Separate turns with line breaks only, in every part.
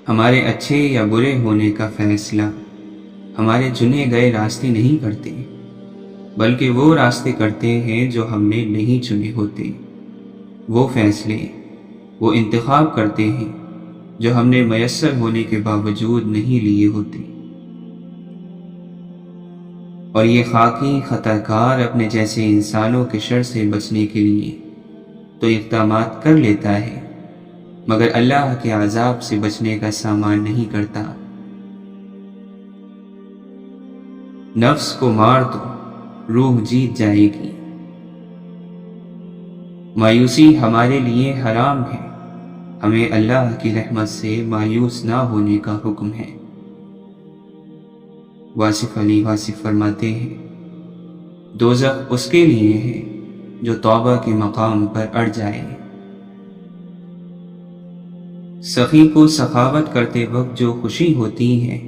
ہمارے اچھے یا برے ہونے کا فیصلہ ہمارے چنے گئے راستے نہیں کرتے، بلکہ وہ راستے کرتے ہیں جو ہم نے نہیں چنے ہوتے۔ وہ فیصلے، وہ انتخاب کرتے ہیں جو ہم نے میسر ہونے کے باوجود نہیں لیے ہوتے۔ اور یہ خاکی خطا کار اپنے جیسے انسانوں کے شر سے بچنے کے لیے تو اقدامات کر لیتا ہے، مگر اللہ کے عذاب سے بچنے کا سامان نہیں کرتا۔ نفس کو مار دو، روح جیت جائے گی۔ مایوسی ہمارے لیے حرام ہے، ہمیں اللہ کی رحمت سے مایوس نہ ہونے کا حکم ہے۔ واصف علی واصف فرماتے ہیں، دوزخ اس کے لیے ہے جو توبہ کے مقام پر اڑ جائے۔ سخی کو سخاوت کرتے وقت جو خوشی ہوتی ہے،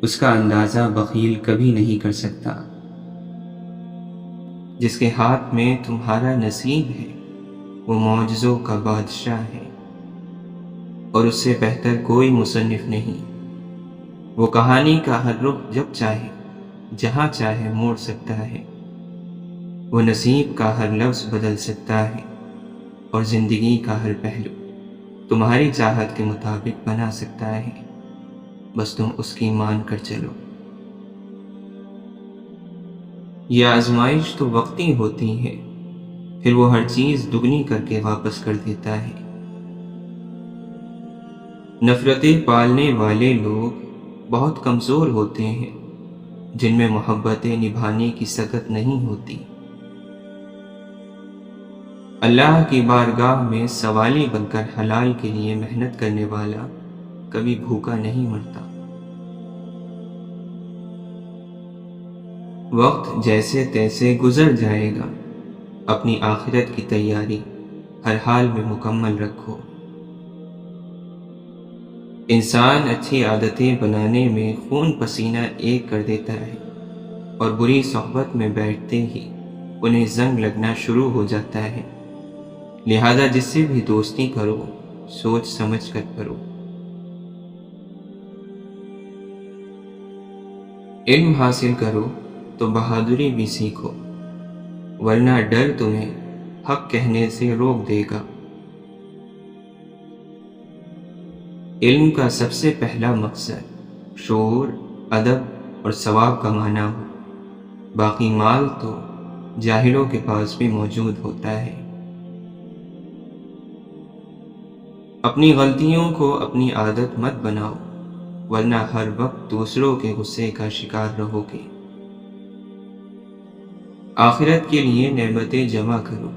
اس کا اندازہ بخیل کبھی نہیں کر سکتا۔ جس کے ہاتھ میں تمہارا نصیب ہے، وہ معجزوں کا بادشاہ ہے، اور اس سے بہتر کوئی مصنف نہیں۔ وہ کہانی کا ہر رخ جب چاہے جہاں چاہے موڑ سکتا ہے، وہ نصیب کا ہر لفظ بدل سکتا ہے، اور زندگی کا ہر پہلو تمہاری چاہت کے مطابق بنا سکتا ہے، بس تم اس کی مان کر چلو۔ یہ آزمائش تو وقتی ہوتی ہے، پھر وہ ہر چیز دگنی کر کے واپس کر دیتا ہے۔ نفرتیں پالنے والے لوگ بہت کمزور ہوتے ہیں، جن میں محبتیں نبھانے کی سکت نہیں ہوتی۔ اللہ کی بارگاہ میں سوالی بن کر حلال کے لیے محنت کرنے والا کبھی بھوکا نہیں مرتا۔ وقت جیسے تیسے گزر جائے گا، اپنی آخرت کی تیاری ہر حال میں مکمل رکھو۔ انسان اچھی عادتیں بنانے میں خون پسینہ ایک کر دیتا ہے، اور بری صحبت میں بیٹھتے ہی انہیں زنگ لگنا شروع ہو جاتا ہے۔ لہذا جس سے بھی دوستی کرو، سوچ سمجھ کر کرو۔ علم حاصل کرو تو بہادری بھی سیکھو، ورنہ ڈر تمہیں حق کہنے سے روک دے گا۔ علم کا سب سے پہلا مقصد شعور، ادب اور ثواب کمانا ہو، باقی مال تو جاہلوں کے پاس بھی موجود ہوتا ہے۔ اپنی غلطیوں کو اپنی عادت مت بناؤ، ورنہ ہر وقت دوسروں کے غصے کا شکار رہو گے۔ آخرت کے لیے نعمتیں جمع کرو،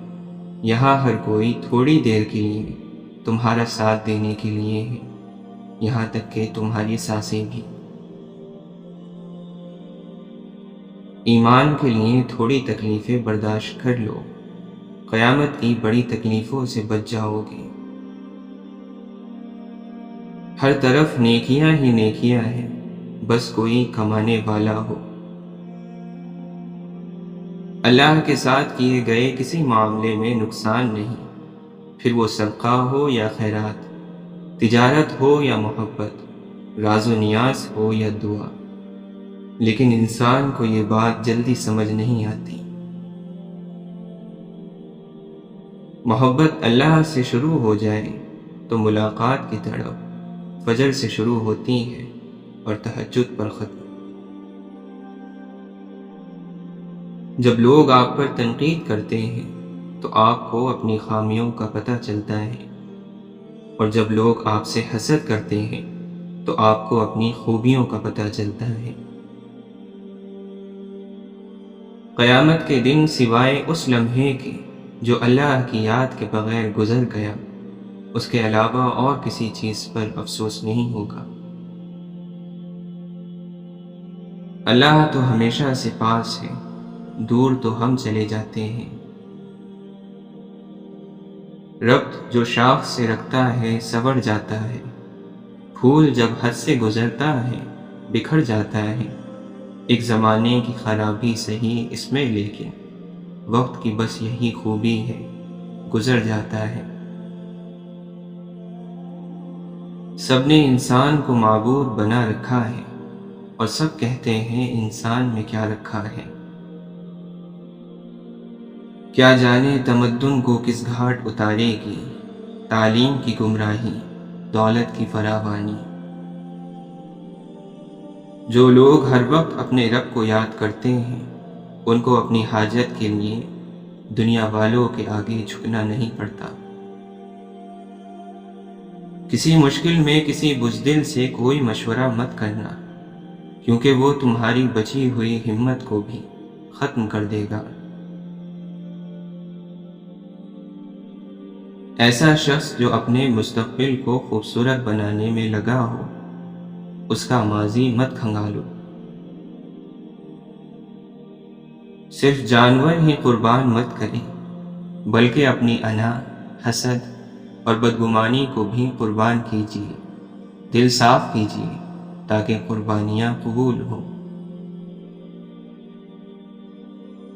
یہاں ہر کوئی تھوڑی دیر کے لیے تمہارا ساتھ دینے کے لیے ہے، یہاں تک کہ تمہاری سانسیں بھی۔ ایمان کے لیے تھوڑی تکلیفیں برداشت کر لو، قیامت کی بڑی تکلیفوں سے بچ جاؤ گے۔ ہر طرف نیکیاں ہی نیکیاں ہیں، بس کوئی کمانے والا ہو۔ اللہ کے ساتھ کیے گئے کسی معاملے میں نقصان نہیں، پھر وہ صدقہ ہو یا خیرات، تجارت ہو یا محبت، راز و نیاز ہو یا دعا۔ لیکن انسان کو یہ بات جلدی سمجھ نہیں آتی۔ محبت اللہ سے شروع ہو جائے تو ملاقات کی تڑپ فجر سے شروع ہوتی ہے اور تہجد پر ختم۔ جب لوگ آپ پر تنقید کرتے ہیں تو آپ کو اپنی خامیوں کا پتہ چلتا ہے، اور جب لوگ آپ سے حسد کرتے ہیں تو آپ کو اپنی خوبیوں کا پتہ چلتا ہے۔ قیامت کے دن سوائے اس لمحے کے جو اللہ کی یاد کے بغیر گزر گیا، اس کے علاوہ اور کسی چیز پر افسوس نہیں ہوگا۔ اللہ تو ہمیشہ سے پاس ہے، دور تو ہم چلے جاتے ہیں۔ ربط جو شاخ سے رکھتا ہے سنور جاتا ہے، پھول جب حد سے گزرتا ہے بکھر جاتا ہے۔ ایک زمانے کی خرابی صحیح اس میں، لیکن وقت کی بس یہی خوبی ہے، گزر جاتا ہے۔ سب نے انسان کو معبود بنا رکھا ہے اور سب کہتے ہیں انسان میں کیا رکھا ہے۔ کیا جانے تمدن کو کس گھاٹ اتارے گی، تعلیم کی گمراہی، دولت کی فراوانی۔ جو لوگ ہر وقت اپنے رب کو یاد کرتے ہیں ان کو اپنی حاجت کے لیے دنیا والوں کے آگے جھکنا نہیں پڑتا۔ کسی مشکل میں کسی بزدل سے کوئی مشورہ مت کرنا، کیونکہ وہ تمہاری بچی ہوئی ہمت کو بھی ختم کر دے گا۔ ایسا شخص جو اپنے مستقبل کو خوبصورت بنانے میں لگا ہو، اس کا ماضی مت کھنگالو۔ صرف جانور ہی قربان مت کریں، بلکہ اپنی انا، حسد اور بدگمانی کو بھی قربان کیجیے۔ دل صاف کیجیے تاکہ قربانیاں قبول ہوں۔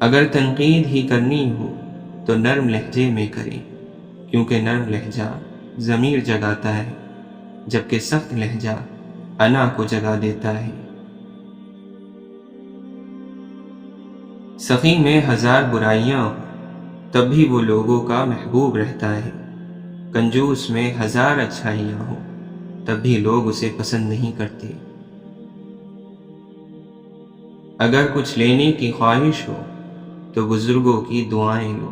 اگر تنقید ہی کرنی ہو تو نرم لہجے میں کریں، کیونکہ نرم لہجہ ضمیر جگاتا ہے، جبکہ سخت لہجہ انا کو جگا دیتا ہے۔ سخی میں 1000 برائیاں ہوں تب بھی وہ لوگوں کا محبوب رہتا ہے، کنجوس میں 1000 اچھائیاں ہوں تب بھی لوگ اسے پسند نہیں کرتے۔ اگر کچھ لینے کی خواہش ہو تو بزرگوں کی دعائیں لو،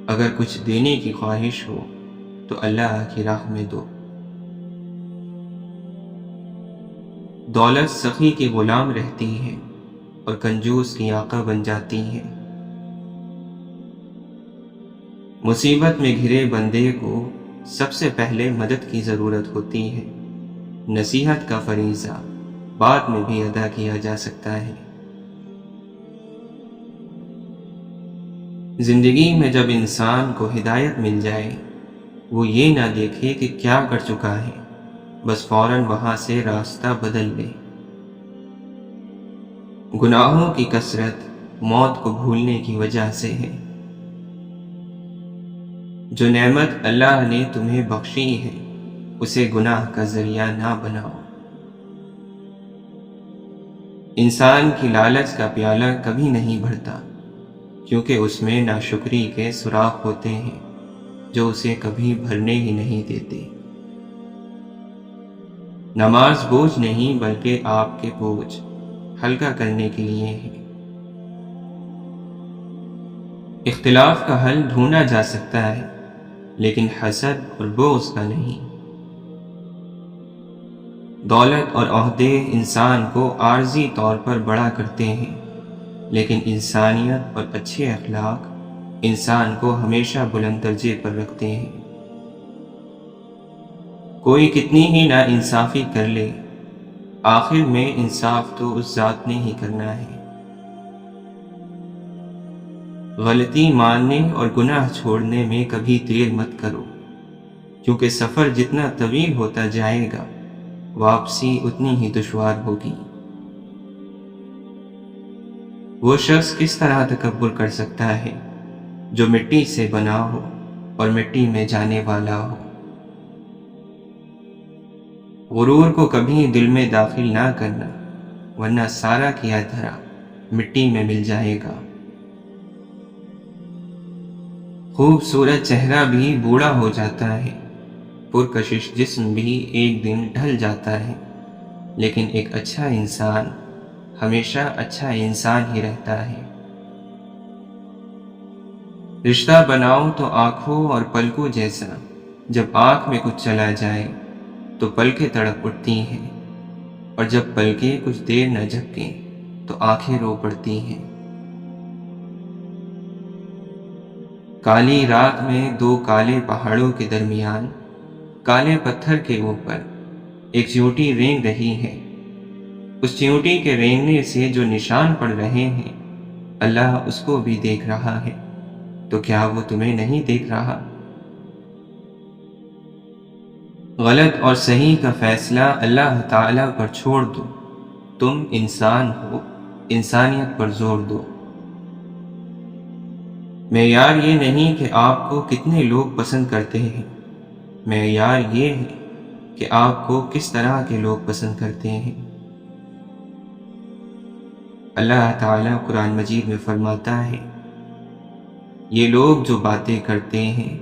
اگر کچھ دینے کی خواہش ہو تو اللہ کی راہ میں دو۔ دولت سخی کی غلام رہتی ہے اور کنجوس کی آقا بن جاتی ہے۔ مصیبت میں گھرے بندے کو سب سے پہلے مدد کی ضرورت ہوتی ہے۔ نصیحت کا فریضہ بعد میں بھی ادا کیا جا سکتا ہے۔ زندگی میں جب انسان کو ہدایت مل جائے، وہ یہ نہ دیکھے کہ کیا کر چکا ہے، بس فوراً وہاں سے راستہ بدل لے۔ گناہوں کی کثرت موت کو بھولنے کی وجہ سے ہے۔ جو نعمت اللہ نے تمہیں بخشی ہے اسے گناہ کا ذریعہ نہ بناؤ۔ انسان کی لالچ کا پیالہ کبھی نہیں بھرتا، کیونکہ اس میں ناشکری کے سوراخ ہوتے ہیں جو اسے کبھی بھرنے ہی نہیں دیتے۔ نماز بوجھ نہیں بلکہ آپ کے بوجھ ہلکا کرنے کے لیے ہے۔ اختلاف کا حل ڈھونڈا جا سکتا ہے، لیکن حسد اور بغض کا نہیں۔ دولت اور عہدے انسان کو عارضی طور پر بڑا کرتے ہیں، لیکن انسانیت اور اچھے اخلاق انسان کو ہمیشہ بلند درجے پر رکھتے ہیں۔ کوئی کتنی ہی نا انصافی کر لے، آخر میں انصاف تو اس ذات نے ہی کرنا ہے۔ غلطی ماننے اور گناہ چھوڑنے میں کبھی دیر مت کرو، کیونکہ سفر جتنا طویل ہوتا جائے گا واپسی اتنی ہی دشوار ہوگی۔ وہ شخص کس طرح تکبر کر سکتا ہے جو مٹی سے بنا ہو اور مٹی میں جانے والا ہو۔ غرور کو کبھی دل میں داخل نہ کرنا، ورنہ سارا کیا دھرا مٹی میں مل جائے گا۔ خوبصورت چہرہ بھی بوڑھا ہو جاتا ہے، پرکشش جسم بھی ایک دن ڈھل جاتا ہے، لیکن ایک اچھا انسان ہمیشہ اچھا انسان ہی رہتا ہے۔ رشتہ بناؤ تو آنکھوں اور پلکوں جیسا، جب آنکھ میں کچھ چلا جائے تو پلکیں تڑپ اٹھتی ہیں، اور جب پلکیں کچھ دیر نہ جھپکیں تو آنکھیں رو پڑتی ہیں۔ کالی رات میں 2 کالے پہاڑوں کے درمیان کالے پتھر کے اوپر ایک چیونٹی رینگ رہی ہے۔ اس چیونٹی کے رینگنے سے جو نشان پڑ رہے ہیں اللہ اس کو بھی دیکھ رہا ہے، تو کیا وہ تمہیں نہیں دیکھ رہا؟ غلط اور صحیح کا فیصلہ اللہ تعالیٰ پر چھوڑ دو۔ تم انسان ہو، انسانیت پر زور دو۔ معیار یہ نہیں کہ آپ کو کتنے لوگ پسند کرتے ہیں، معیار یہ ہے کہ آپ کو کس طرح کے لوگ پسند کرتے ہیں۔ اللہ تعالیٰ قرآن مجید میں فرماتا ہے، یہ لوگ جو باتیں کرتے ہیں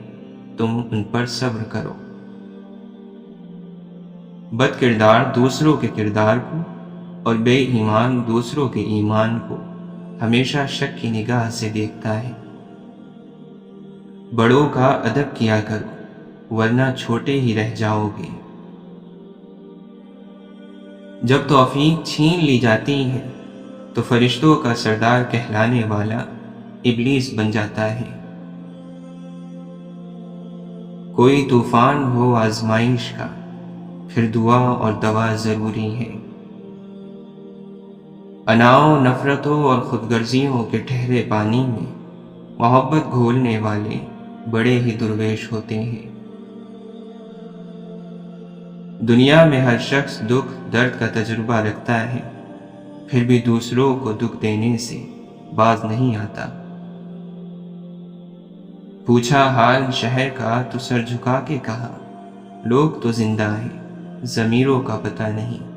تم ان پر صبر کرو۔ بد کردار دوسروں کے کردار کو اور بے ایمان دوسروں کے ایمان کو ہمیشہ شک کی نگاہ سے دیکھتا ہے۔ بڑوں کا ادب کیا کرو ورنہ چھوٹے ہی رہ جاؤ گے۔ جب توفیق چھین لی جاتی ہے تو فرشتوں کا سردار کہلانے والا ابلیس بن جاتا ہے۔ کوئی طوفان ہو آزمائش کا، پھر دعا اور دوا ضروری ہے۔ اناؤ نفرتوں اور خود غرضیوں کے ٹھہرے پانی میں محبت گھولنے والے بڑے ہی درویش ہوتے ہیں۔ دنیا میں ہر شخص دکھ درد کا تجربہ رکھتا ہے، پھر بھی دوسروں کو دکھ دینے سے باز نہیں آتا۔ پوچھا حال شہر کا تو سر جھکا کے کہا، لوگ تو زندہ ہیں ضمیروں کا پتہ نہیں۔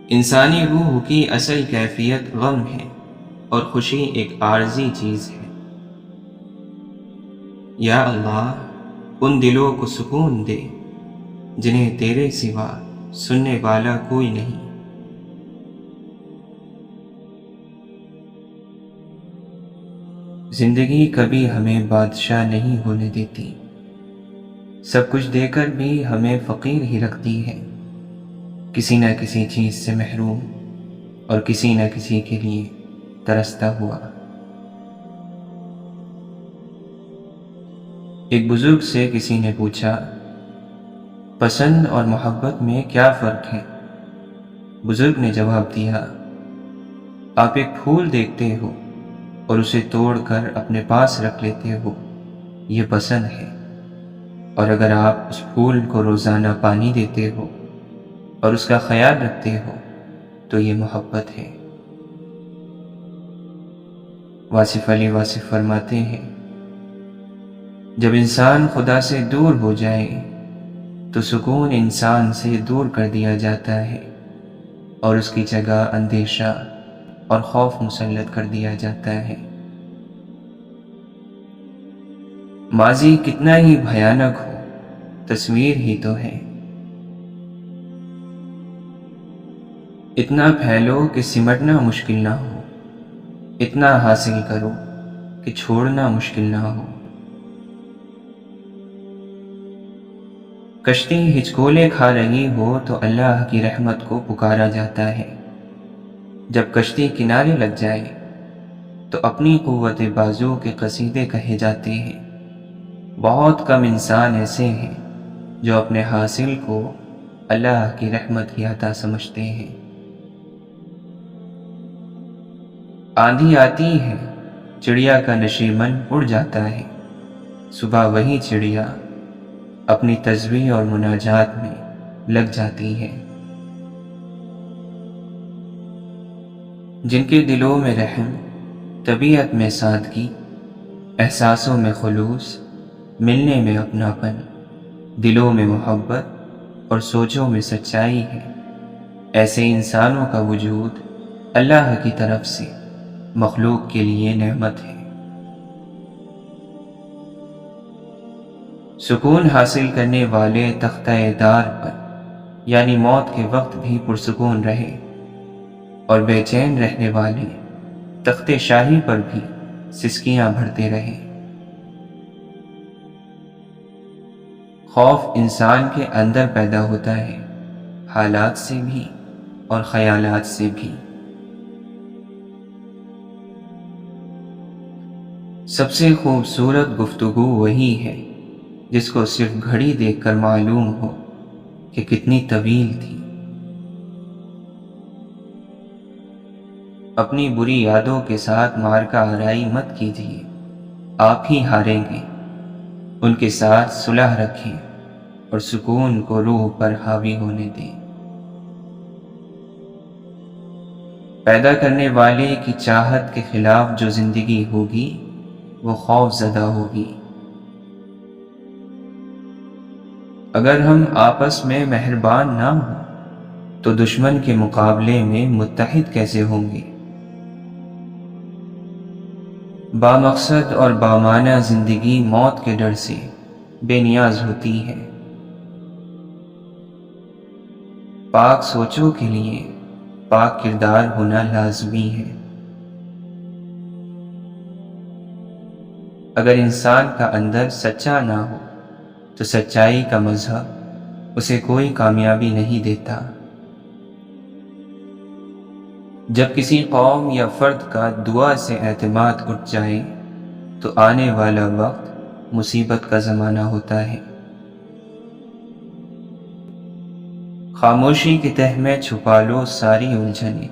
انسانی روح کی اصل کیفیت غم ہے اور خوشی ایک عارضی چیز ہے۔ یا اللہ ان دلوں کو سکون دے جنہیں تیرے سوا سننے والا کوئی نہیں۔ زندگی کبھی ہمیں بادشاہ نہیں ہونے دیتی، سب کچھ دے کر بھی ہمیں فقیر ہی رکھتی ہے، کسی نہ کسی چیز سے محروم اور کسی نہ کسی کے لیے ترستا ہوا۔ ایک بزرگ سے کسی نے پوچھا، پسند اور محبت میں کیا فرق ہے؟ بزرگ نے جواب دیا، آپ ایک پھول دیکھتے ہو اور اسے توڑ کر اپنے پاس رکھ لیتے ہو، یہ پسند ہے، اور اگر آپ اس پھول کو روزانہ پانی دیتے ہو اور اس کا خیال رکھتے ہو تو یہ محبت ہے۔ واصف علی واصف فرماتے ہیں، جب انسان خدا سے دور ہو جائے تو سکون انسان سے دور کر دیا جاتا ہے اور اس کی جگہ اندیشہ اور خوف مسلط کر دیا جاتا ہے۔ ماضی کتنا ہی بھیانک ہو، تصویر ہی تو ہے۔ اتنا پھیلو کہ سمٹنا مشکل نہ ہو، اتنا حاصل کرو کہ چھوڑنا مشکل نہ ہو۔ کشتی ہچکولے کھا رہی ہو تو اللہ کی رحمت کو پکارا جاتا ہے، جب کشتی کنارے لگ جائے تو اپنی قوت بازو کے قصیدے کہے جاتے ہیں۔ بہت کم انسان ایسے ہیں جو اپنے حاصل کو اللہ کی رحمت کی عطا سمجھتے ہیں۔ آندھی آتی ہے، چڑیا کا نشیمن اڑ جاتا ہے، صبح وہی چڑیا اپنی تسبیح اور مناجات میں لگ جاتی ہے۔ جن کے دلوں میں رحم، طبیعت میں سادگی، احساسوں میں خلوص، ملنے میں اپناپن، دلوں میں محبت اور سوچوں میں سچائی ہے، ایسے انسانوں کا وجود اللہ کی طرف سے مخلوق کے لیے نعمت ہے۔ سکون حاصل کرنے والے تختہ دار پر یعنی موت کے وقت بھی پرسکون رہے، اور بے چین رہنے والے تخت شاہی پر بھی سسکیاں بھرتے رہے۔ خوف انسان کے اندر پیدا ہوتا ہے، حالات سے بھی اور خیالات سے بھی۔ سب سے خوبصورت گفتگو وہی ہے جس کو صرف گھڑی دیکھ کر معلوم ہو کہ کتنی طویل تھی۔ اپنی بری یادوں کے ساتھ معرکہ آرائی مت کیجیے، آپ ہی ہاریں گے۔ ان کے ساتھ صلح رکھیں اور سکون کو روح پر حاوی ہونے دیں۔ پیدا کرنے والے کی چاہت کے خلاف جو زندگی ہوگی وہ خوف زدہ ہوگی۔ اگر ہم آپس میں مہربان نہ ہوں تو دشمن کے مقابلے میں متحد کیسے ہوں گے؟ بامقصد اور بامعنی زندگی موت کے ڈر سے بے نیاز ہوتی ہے۔ پاک سوچوں کے لیے پاک کردار ہونا لازمی ہے۔ اگر انسان کا اندر سچا نہ ہو تو سچائی کا مذہب اسے کوئی کامیابی نہیں دیتا۔ جب کسی قوم یا فرد کا دعا سے اعتماد اٹھ جائے تو آنے والا وقت مصیبت کا زمانہ ہوتا ہے۔ خاموشی کی تہ میں چھپا لو ساری الجھنیں،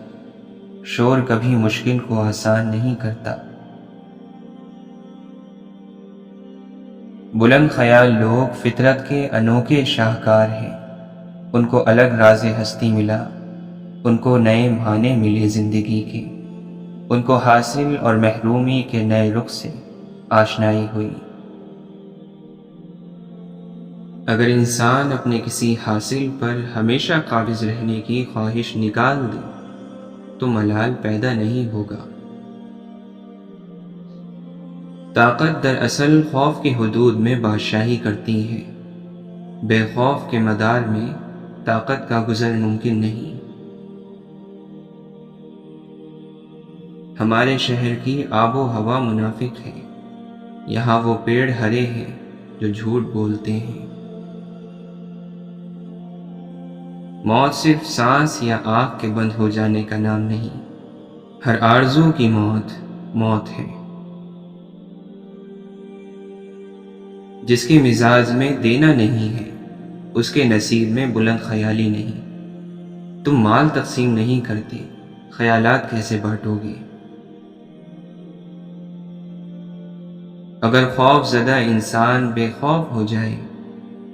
شور کبھی مشکل کو آسان نہیں کرتا۔ بلند خیال لوگ فطرت کے انوکھے شاہکار ہیں، ان کو الگ راز ہستی ملا، ان کو نئے معنی ملے زندگی کے، ان کو حاصل اور محرومی کے نئے رخ سے آشنائی ہوئی۔ اگر انسان اپنے کسی حاصل پر ہمیشہ قابض رہنے کی خواہش نکال دے تو ملال پیدا نہیں ہوگا۔ طاقت دراصل خوف کی حدود میں بادشاہی کرتی ہے، بے خوف کے مدار میں طاقت کا گزر ممکن نہیں۔ ہمارے شہر کی آب و ہوا منافق ہے، یہاں وہ پیڑ ہرے ہیں جو جھوٹ بولتے ہیں۔ موت صرف سانس یا آنکھ کے بند ہو جانے کا نام نہیں، ہر آرزو کی موت موت ہے۔ جس کے مزاج میں دینا نہیں ہے اس کے نصیب میں بلند خیالی نہیں۔ تم مال تقسیم نہیں کرتے، خیالات کیسے بانٹو گے؟ اگر خوف زدہ انسان بے خوف ہو جائے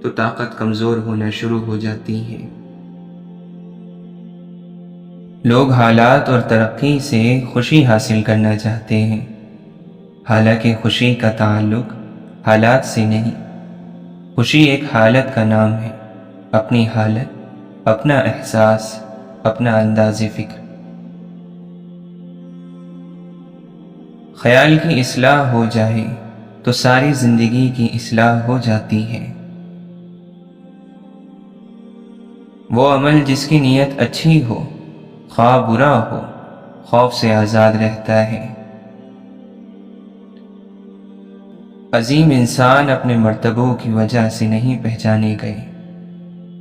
تو طاقت کمزور ہونا شروع ہو جاتی ہے۔ لوگ حالات اور ترقی سے خوشی حاصل کرنا چاہتے ہیں، حالانکہ خوشی کا تعلق حالات سے نہیں۔ خوشی ایک حالت کا نام ہے، اپنی حالت، اپنا احساس، اپنا انداز فکر۔ خیال کی اصلاح ہو جائے تو ساری زندگی کی اصلاح ہو جاتی ہے۔ وہ عمل جس کی نیت اچھی ہو، خواہ برا ہو، خوف سے آزاد رہتا ہے۔ عظیم انسان اپنے مرتبوں کی وجہ سے نہیں پہچانے گئے،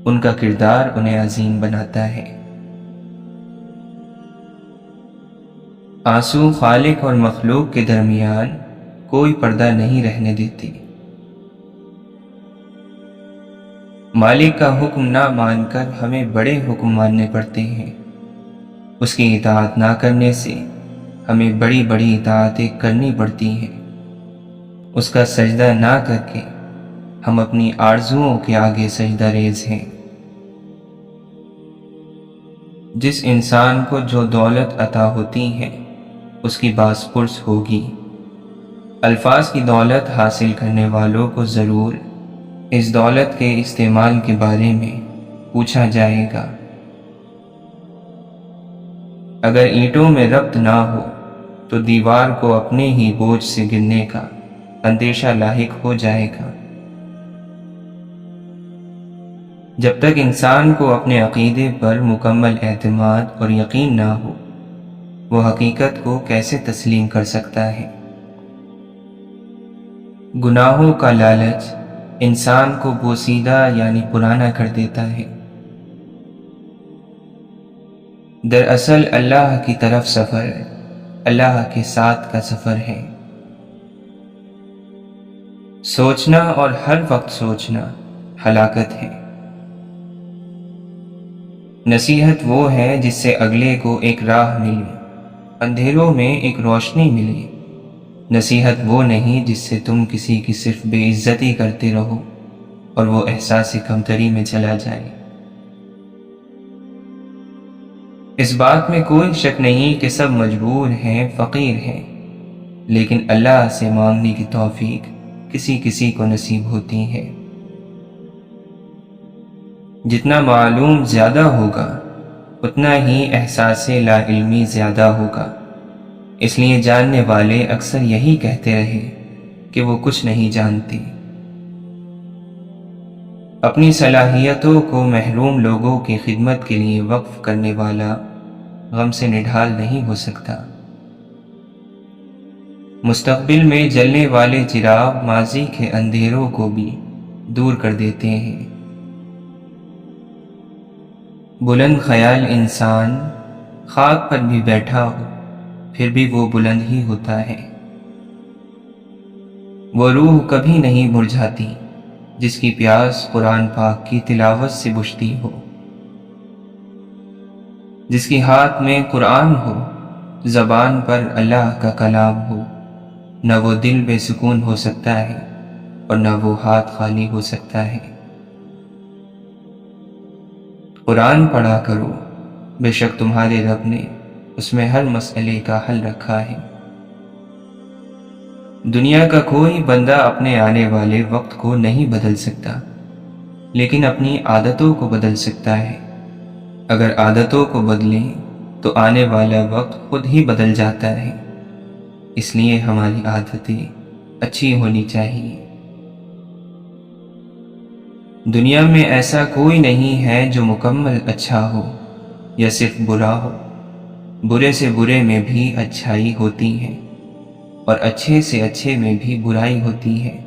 ان کا کردار انہیں عظیم بناتا ہے۔ آنسو خالق اور مخلوق کے درمیان کوئی پردہ نہیں رہنے دیتے۔ مالک کا حکم نہ مان کر ہمیں بڑے حکم ماننے پڑتے ہیں، اس کی اطاعت نہ کرنے سے ہمیں بڑی بڑی اطاعتیں کرنی پڑتی ہیں۔ اس کا سجدہ نہ کر کے ہم اپنی آرزوؤں کے آگے سجدہ ریز ہیں۔ جس انسان کو جو دولت عطا ہوتی ہے اس کی باس پرس ہوگی۔ الفاظ کی دولت حاصل کرنے والوں کو ضرور اس دولت کے استعمال کے بارے میں پوچھا جائے گا۔ اگر اینٹوں میں ربط نہ ہو تو دیوار کو اپنے ہی بوجھ سے گرنے کا اندیشہ لاحق ہو جائے گا۔ جب تک انسان کو اپنے عقیدے پر مکمل اعتماد اور یقین نہ ہو، وہ حقیقت کو کیسے تسلیم کر سکتا ہے؟ گناہوں کا لالچ انسان کو بوسیدہ یعنی پرانا کر دیتا ہے۔ دراصل اللہ کی طرف سفر اللہ کے ساتھ کا سفر ہے۔ سوچنا اور ہر وقت سوچنا ہلاکت ہے۔ نصیحت وہ ہے جس سے اگلے کو ایک راہ ملے، اندھیروں میں ایک روشنی ملے۔ نصیحت وہ نہیں جس سے تم کسی کی صرف بے عزتی کرتے رہو اور وہ احساس کمتری میں چلا جائے۔ اس بات میں کوئی شک نہیں کہ سب مجبور ہیں، فقیر ہیں، لیکن اللہ سے مانگنے کی توفیق کسی کسی کو نصیب ہوتی ہے۔ جتنا معلوم زیادہ ہوگا اتنا ہی احساس لا علمی زیادہ ہوگا۔ اس لیے جاننے والے اکثر یہی کہتے رہے کہ وہ کچھ نہیں جانتے۔ اپنی صلاحیتوں کو محروم لوگوں کی خدمت کے لیے وقف کرنے والا غم سے نڈھال نہیں ہو سکتا۔ مستقبل میں جلنے والے چراغ ماضی کے اندھیروں کو بھی دور کر دیتے ہیں۔ بلند خیال انسان خاک پر بھی بیٹھا ہو پھر بھی وہ بلند ہی ہوتا ہے۔ وہ روح کبھی نہیں مرجھاتی جس کی پیاس قرآن پاک کی تلاوت سے بجھتی ہو۔ جس کے ہاتھ میں قرآن ہو، زبان پر اللہ کا کلام ہو، نہ وہ دل بے سکون ہو سکتا ہے اور نہ وہ ہاتھ خالی ہو سکتا ہے۔ قرآن پڑھا کرو، بے شک تمہارے رب نے اس میں ہر مسئلے کا حل رکھا ہے۔ دنیا کا کوئی بندہ اپنے آنے والے وقت کو نہیں بدل سکتا، لیکن اپنی عادتوں کو بدل سکتا ہے۔ اگر عادتوں کو بدلیں تو آنے والا وقت خود ہی بدل جاتا ہے۔ اس لیے ہماری عادتیں اچھی ہونی چاہیے۔ دنیا میں ایسا کوئی نہیں ہے جو مکمل اچھا ہو یا صرف برا ہو۔ برے سے برے میں بھی اچھائی ہوتی ہے اور اچھے سے اچھے میں بھی برائی ہوتی ہے۔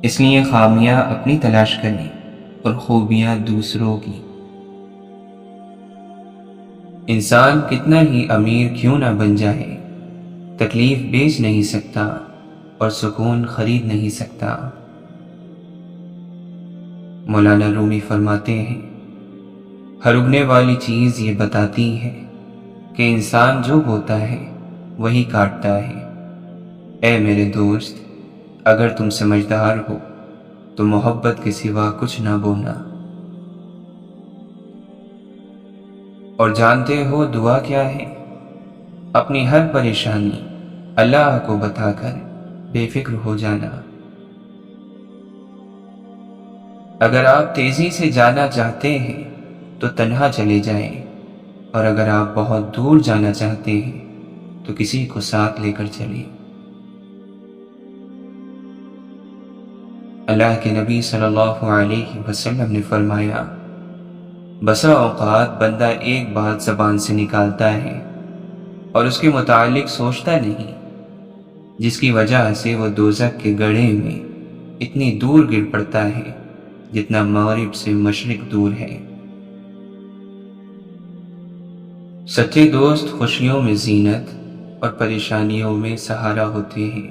اس لیے خامیاں اپنی تلاش کریں اور خوبیاں دوسروں کی۔ انسان کتنا ہی امیر کیوں نہ بن جائے، تکلیف بیچ نہیں سکتا اور سکون خرید نہیں سکتا۔ مولانا رومی فرماتے ہیں، ہر اگنے والی چیز یہ بتاتی ہے کہ انسان جو بوتا ہے وہی کاٹتا ہے۔ اے میرے دوست، اگر تم سمجھدار ہو تو محبت کے سوا کچھ نہ بونا۔ اور جانتے ہو دعا کیا ہے؟ اپنی ہر پریشانی اللہ کو بتا کر بے فکر ہو جانا۔ اگر آپ تیزی سے جانا چاہتے ہیں تو تنہا چلے جائیں، اور اگر آپ بہت دور جانا چاہتے ہیں تو کسی کو ساتھ لے کر چلیں۔ اللہ کے نبی صلی اللہ علیہ وسلم نے فرمایا، بسا اوقات بندہ ایک بات زبان سے نکالتا ہے اور اس کے متعلق سوچتا نہیں، جس کی وجہ سے وہ دوزخ کے گڑھے میں اتنی دور گر پڑتا ہے جتنا مغرب سے مشرق دور ہے۔ سچے دوست خوشیوں میں زینت اور پریشانیوں میں سہارا ہوتے ہیں۔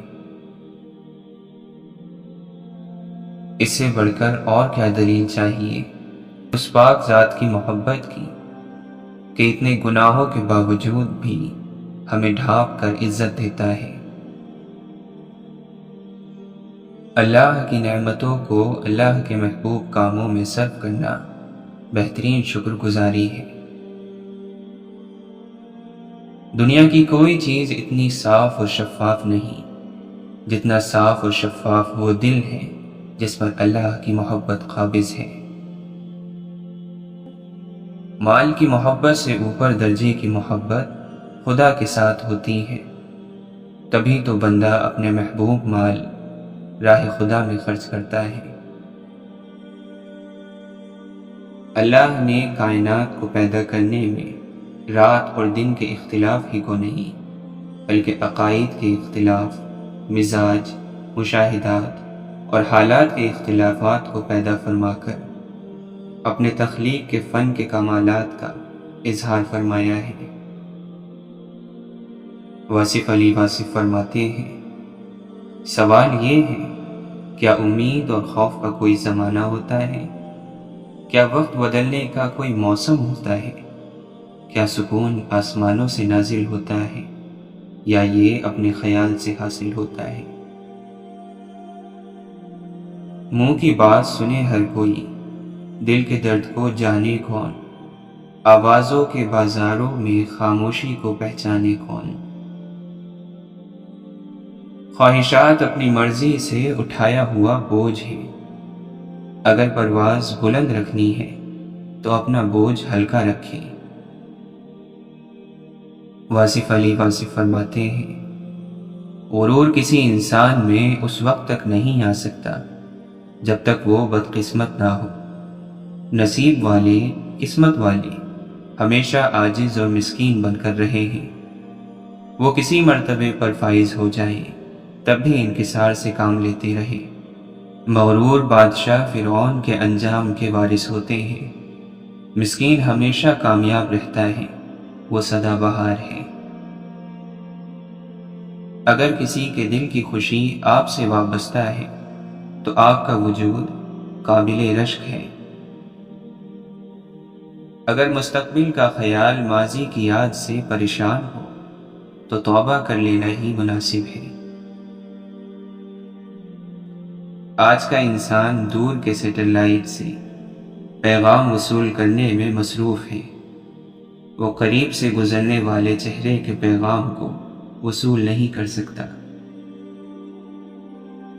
اس سے بڑھ کر اور کیا دلیل چاہیے اس پاک ذات کی محبت کی کہ اتنے گناہوں کے باوجود بھی ہمیں ڈھانپ کر عزت دیتا ہے۔ اللہ کی نعمتوں کو اللہ کے محبوب کاموں میں صرف کرنا بہترین شکر گزاری ہے۔ دنیا کی کوئی چیز اتنی صاف اور شفاف نہیں جتنا صاف اور شفاف وہ دل ہے جس پر اللہ کی محبت قابض ہے۔ مال کی محبت سے اوپر درجے کی محبت خدا کے ساتھ ہوتی ہے، تبھی تو بندہ اپنے محبوب مال راہ خدا میں خرچ کرتا ہے۔ اللہ نے کائنات کو پیدا کرنے میں رات اور دن کے اختلاف ہی کو نہیں بلکہ عقائد کے اختلاف، مزاج، مشاہدات اور حالات کے اختلافات کو پیدا فرما کر اپنے تخلیق کے فن کے کمالات کا اظہار فرمایا ہے۔ واصف علی واصف فرماتے ہیں، سوال یہ ہے، کیا امید اور خوف کا کوئی زمانہ ہوتا ہے؟ کیا وقت بدلنے کا کوئی موسم ہوتا ہے؟ کیا سکون آسمانوں سے نازل ہوتا ہے یا یہ اپنے خیال سے حاصل ہوتا ہے؟ منہ کی بات سنے ہر کوئی، دل کے درد کو جانے کون؟ آوازوں کے بازاروں میں خاموشی کو پہچانے کون؟ خواہشات اپنی مرضی سے اٹھایا ہوا بوجھ ہے، اگر پرواز بلند رکھنی ہے تو اپنا بوجھ ہلکا رکھیں۔ واصف علی واصف فرماتے ہیں، غرور کسی انسان میں اس وقت تک نہیں آ سکتا جب تک وہ بدقسمت نہ ہو۔ نصیب والے، قسمت والے ہمیشہ عاجز اور مسکین بن کر رہے ہیں۔ وہ کسی مرتبے پر فائز ہو جائیں تب بھی انکسار سے کام لیتے رہے۔ مغرور بادشاہ فرعون کے انجام کے وارث ہوتے ہیں، مسکین ہمیشہ کامیاب رہتا ہے، وہ سدا بہار ہے۔ اگر کسی کے دل کی خوشی آپ سے وابستہ ہے تو آپ کا وجود قابل رشک ہے۔ اگر مستقبل کا خیال ماضی کی یاد سے پریشان ہو تو توبہ کر لینا ہی مناسب ہے۔ آج کا انسان دور کے سیٹلائٹ سے پیغام وصول کرنے میں مصروف ہے، وہ قریب سے گزرنے والے چہرے کے پیغام کو وصول نہیں کر سکتا۔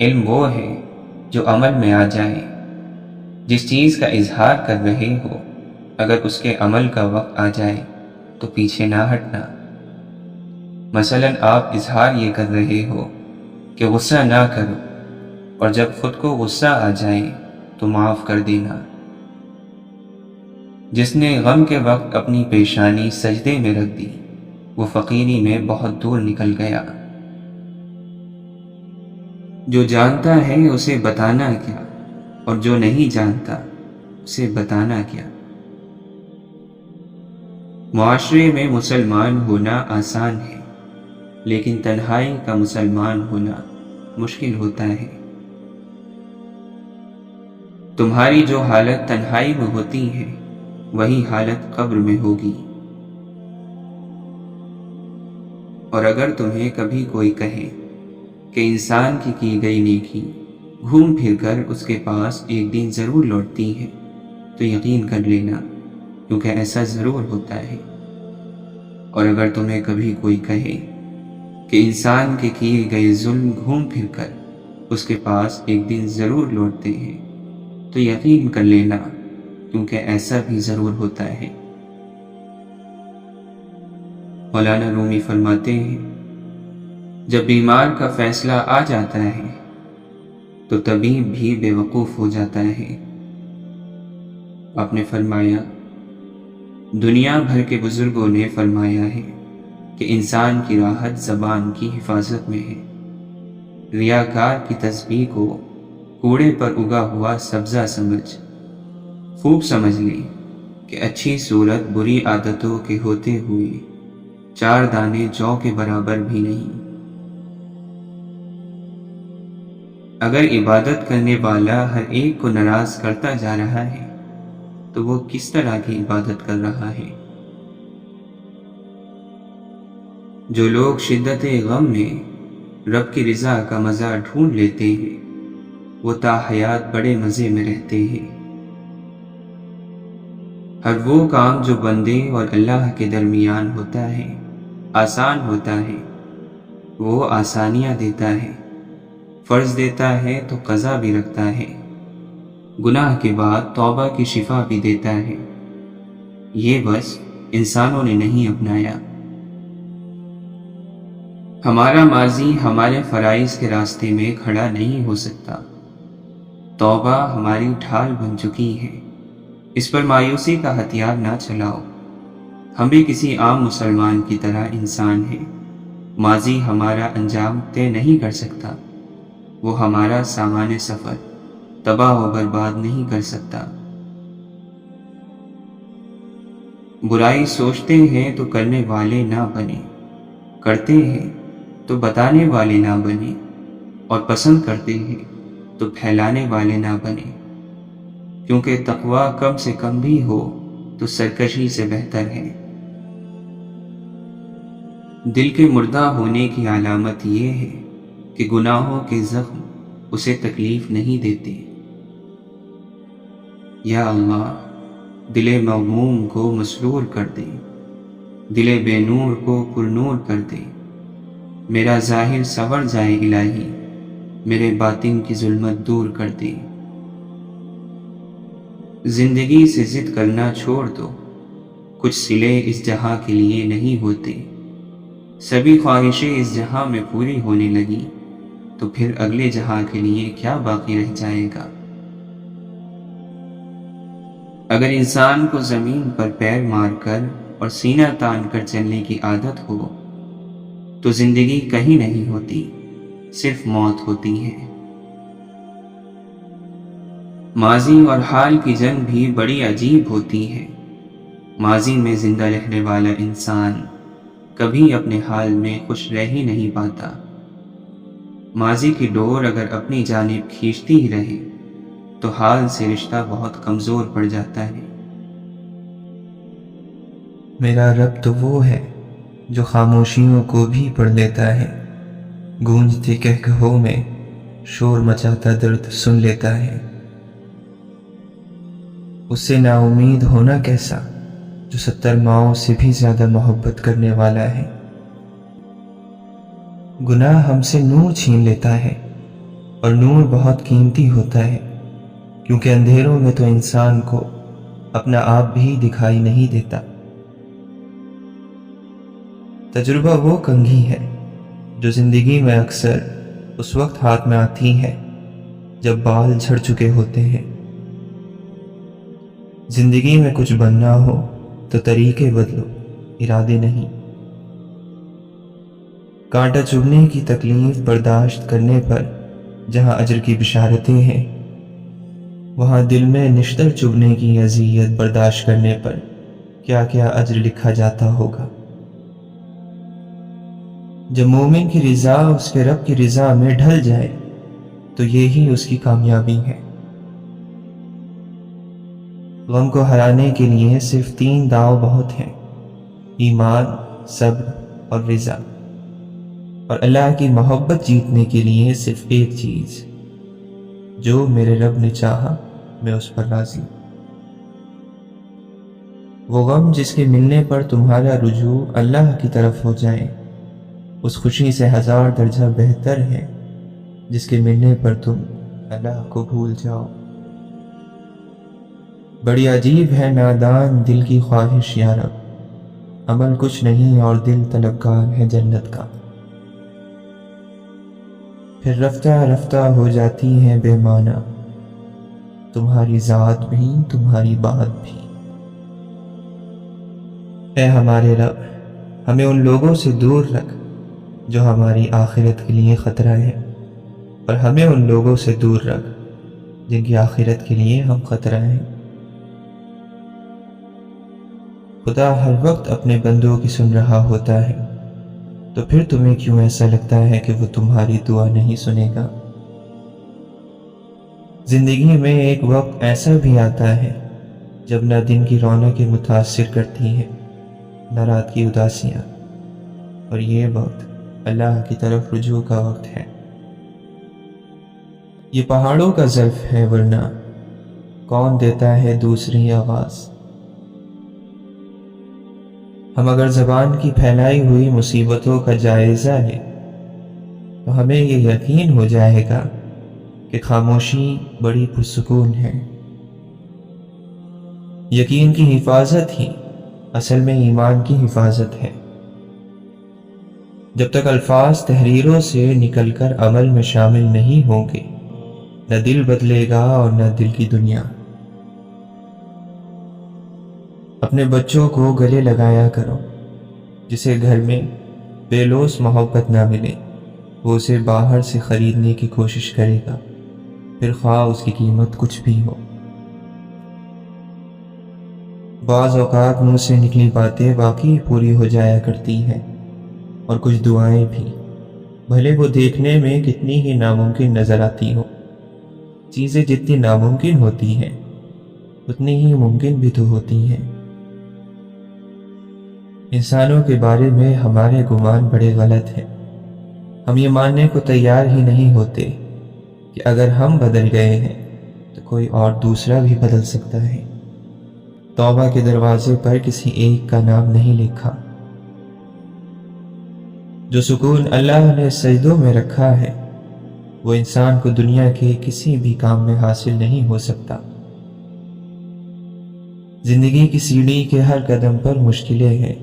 علم وہ ہے جو عمل میں آ جائے۔ جس چیز کا اظہار کر رہے ہو اگر اس کے عمل کا وقت آ جائے تو پیچھے نہ ہٹنا۔ مثلا آپ اظہار یہ کر رہے ہو کہ غصہ نہ کرو، اور جب خود کو غصہ آ جائے تو معاف کر دینا۔ جس نے غم کے وقت اپنی پیشانی سجدے میں رکھ دی وہ فقیری میں بہت دور نکل گیا۔ جو جانتا ہے اسے بتانا کیا، اور جو نہیں جانتا اسے بتانا کیا۔ معاشرے میں مسلمان ہونا آسان ہے، لیکن تنہائی کا مسلمان ہونا مشکل ہوتا ہے۔ تمہاری جو حالت تنہائی میں ہوتی ہے وہی حالت قبر میں ہوگی۔ اور اگر تمہیں کبھی کوئی کہے کہ انسان کی گئی نیکی گھوم پھر کر اس کے پاس ایک دن ضرور لوٹتی ہے تو یقین کر لینا، کیونکہ ایسا ضرور ہوتا ہے۔ اور اگر تمہیں کبھی کوئی کہے کہ انسان کے کیے گئے ظلم گھوم پھر کر اس کے پاس ایک دن ضرور لوٹتے ہیں تو یقین کر لینا، کیونکہ ایسا بھی ضرور ہوتا ہے۔ مولانا رومی فرماتے ہیں، جب بیمار کا فیصلہ آ جاتا ہے تو طبیب بھی بے وقوف ہو جاتا ہے۔ آپ نے فرمایا، دنیا بھر کے بزرگوں نے فرمایا ہے کہ انسان کی راحت زبان کی حفاظت میں ہے۔ ریاکار کی تسبیح کو کوڑے پر اگا ہوا سبزہ سمجھ خوب سمجھ لیں کہ اچھی صورت بری عادتوں کے ہوتے ہوئے 4 دانے جو کے برابر بھی نہیں۔ اگر عبادت کرنے والا ہر ایک کو ناراض کرتا جا رہا ہے تو وہ کس طرح کی عبادت کر رہا ہے؟ جو لوگ شدت غم میں رب کی رضا کا مزہ ڈھونڈ لیتے ہیں وہ تا حیات بڑے مزے میں رہتے ہیں۔ ہر وہ کام جو بندے اور اللہ کے درمیان ہوتا ہے آسان ہوتا ہے، وہ آسانیاں دیتا ہے، فرض دیتا ہے تو قضا بھی رکھتا ہے، گناہ کے بعد توبہ کی شفا بھی دیتا ہے۔ یہ بس انسانوں نے نہیں اپنایا۔ ہمارا ماضی ہمارے فرائض کے راستے میں کھڑا نہیں ہو سکتا۔ توبہ ہماری ڈھال بن چکی ہے، اس پر مایوسی کا ہتھیار نہ چلاؤ۔ ہم بھی کسی عام مسلمان کی طرح انسان ہیں۔ ماضی ہمارا انجام طے نہیں کر سکتا، وہ ہمارا سامان سفر تباہ و برباد نہیں کر سکتا۔ برائی سوچتے ہیں تو کرنے والے نہ بنے، کرتے ہیں تو بتانے والے نہ بنے، اور پسند کرتے ہیں تو پھیلانے والے نہ بنے، کیونکہ تقوی کم سے کم بھی ہو تو سرکشی سے بہتر ہے۔ دل کے مردہ ہونے کی علامت یہ ہے کہ گناہوں کے زخم اسے تکلیف نہیں دیتے۔ یا اللہ، دل مغموم کو مسرور کر دے، دل بے نور کو پر نور کر دے۔ میرا ظاہر سنور جائے الہی، میرے باطن کی ظلمت دور کر دے۔ زندگی سے ضد کرنا چھوڑ دو، کچھ صلے اس جہاں کے لیے نہیں ہوتے، سبھی خواہشیں اس جہاں میں پوری ہونے لگی تو پھر اگلے جہاں کے لیے کیا باقی رہ جائے گا۔ اگر انسان کو زمین پر پیر مار کر اور سینہ تان کر چلنے کی عادت ہو تو زندگی کہیں نہیں ہوتی، صرف موت ہوتی ہے۔ ماضی اور حال کی جنگ بھی بڑی عجیب ہوتی ہے۔ ماضی میں زندہ رہنے والا انسان کبھی اپنے حال میں خوش رہ ہی نہیں پاتا۔ ماضی کی ڈور اگر اپنی جانب کھینچتی ہی رہے تو حال سے رشتہ بہت کمزور پڑ جاتا ہے۔
میرا رب تو وہ ہے جو خاموشیوں کو بھی پڑھ لیتا ہے، گونجتے کہکہوں میں شور مچاتا درد سن لیتا ہے۔ اس سے نا امید ہونا کیسا جو 70 ماؤں سے بھی زیادہ محبت کرنے والا ہے۔ گناہ ہم سے نور چھین لیتا ہے، اور نور بہت قیمتی ہوتا ہے، کیونکہ اندھیروں میں تو انسان کو اپنا آپ بھی دکھائی نہیں دیتا۔ تجربہ وہ کنگھی ہے جو زندگی میں اکثر اس وقت ہاتھ میں آتی ہے جب بال جھڑ چکے ہوتے ہیں۔ زندگی میں کچھ بننا ہو تو طریقے بدلو، ارادے نہیں۔ کانٹا چبھنے کی تکلیف برداشت کرنے پر جہاں اجر کی بشارتیں ہیں، وہاں دل میں نشتر چبھنے کی اذیت برداشت کرنے پر کیا کیا اجر لکھا جاتا ہوگا۔ جب مومن کی رضا اس کے رب کی رضا میں ڈھل جائے تو یہی اس کی کامیابی ہے۔ غم کو ہرانے کے لیے صرف 3 داؤ بہت ہیں: ایمان، صبر اور رضا۔ اور اللہ کی محبت جیتنے کے لیے صرف ایک چیز: جو میرے رب نے چاہا میں اس پر راضی۔ وہ غم جس کے ملنے پر تمہارا رجوع اللہ کی طرف ہو جائے، اس خوشی سے 1000 درجہ بہتر ہے جس کے ملنے پر تم اللہ کو بھول جاؤ۔ بڑی عجیب ہے نادان دل کی خواہش یا رب، عمل کچھ نہیں اور دل طلبگار ہے جنت کا۔ پھر رفتہ رفتہ ہو جاتی ہے بے معنی تمہاری ذات بھی تمہاری بات بھی۔ اے ہمارے رب، ہمیں ان لوگوں سے دور رکھ جو ہماری آخرت کے لیے خطرہ ہے، اور ہمیں ان لوگوں سے دور رکھ جن کی آخرت کے لیے ہم خطرہ ہیں۔ خدا ہر وقت اپنے بندوں کی سن رہا ہوتا ہے، تو پھر تمہیں کیوں ایسا لگتا ہے کہ وہ تمہاری دعا نہیں سنے گا؟ زندگی میں ایک وقت ایسا بھی آتا ہے جب نہ دن کی رونقیں متاثر کرتی ہیں نہ رات کی اداسیاں، اور یہ وقت اللہ کی طرف رجوع کا وقت ہے۔ یہ پہاڑوں کا ظرف ہے، ورنہ کون دیتا ہے دوسری آواز؟ ہم اگر زبان کی پھیلائی ہوئی مصیبتوں کا جائزہ لیں تو ہمیں یہ یقین ہو جائے گا کہ خاموشی بڑی پرسکون ہے۔ یقین کی حفاظت ہی اصل میں ایمان کی حفاظت ہے۔ جب تک الفاظ تحریروں سے نکل کر عمل میں شامل نہیں ہوں گے، نہ دل بدلے گا اور نہ دل کی دنیا۔ اپنے بچوں کو گلے لگایا کرو، جسے گھر میں بے لوث محبت نہ ملے وہ اسے باہر سے خریدنے کی کوشش کرے گا، پھر خواہ اس کی قیمت کچھ بھی ہو۔ بعض اوقات منہ سے نکلی باتیں واقعی پوری ہو جایا کرتی ہیں، اور کچھ دعائیں بھی، بھلے وہ دیکھنے میں کتنی ہی ناممکن نظر آتی ہو۔ چیزیں جتنی ناممکن ہوتی ہیں اتنی ہی ممکن بھی تو ہوتی ہیں۔ انسانوں کے بارے میں ہمارے گمان بڑے غلط ہیں۔ ہم یہ ماننے کو تیار ہی نہیں ہوتے کہ اگر ہم بدل گئے ہیں تو کوئی اور دوسرا بھی بدل سکتا ہے۔ توبہ کے دروازے پر کسی ایک کا نام نہیں لکھا۔ جو سکون اللہ نے سجدوں میں رکھا ہے وہ انسان کو دنیا کے کسی بھی کام میں حاصل نہیں ہو سکتا۔ زندگی کی سیڑھی کے ہر قدم پر مشکلیں ہیں،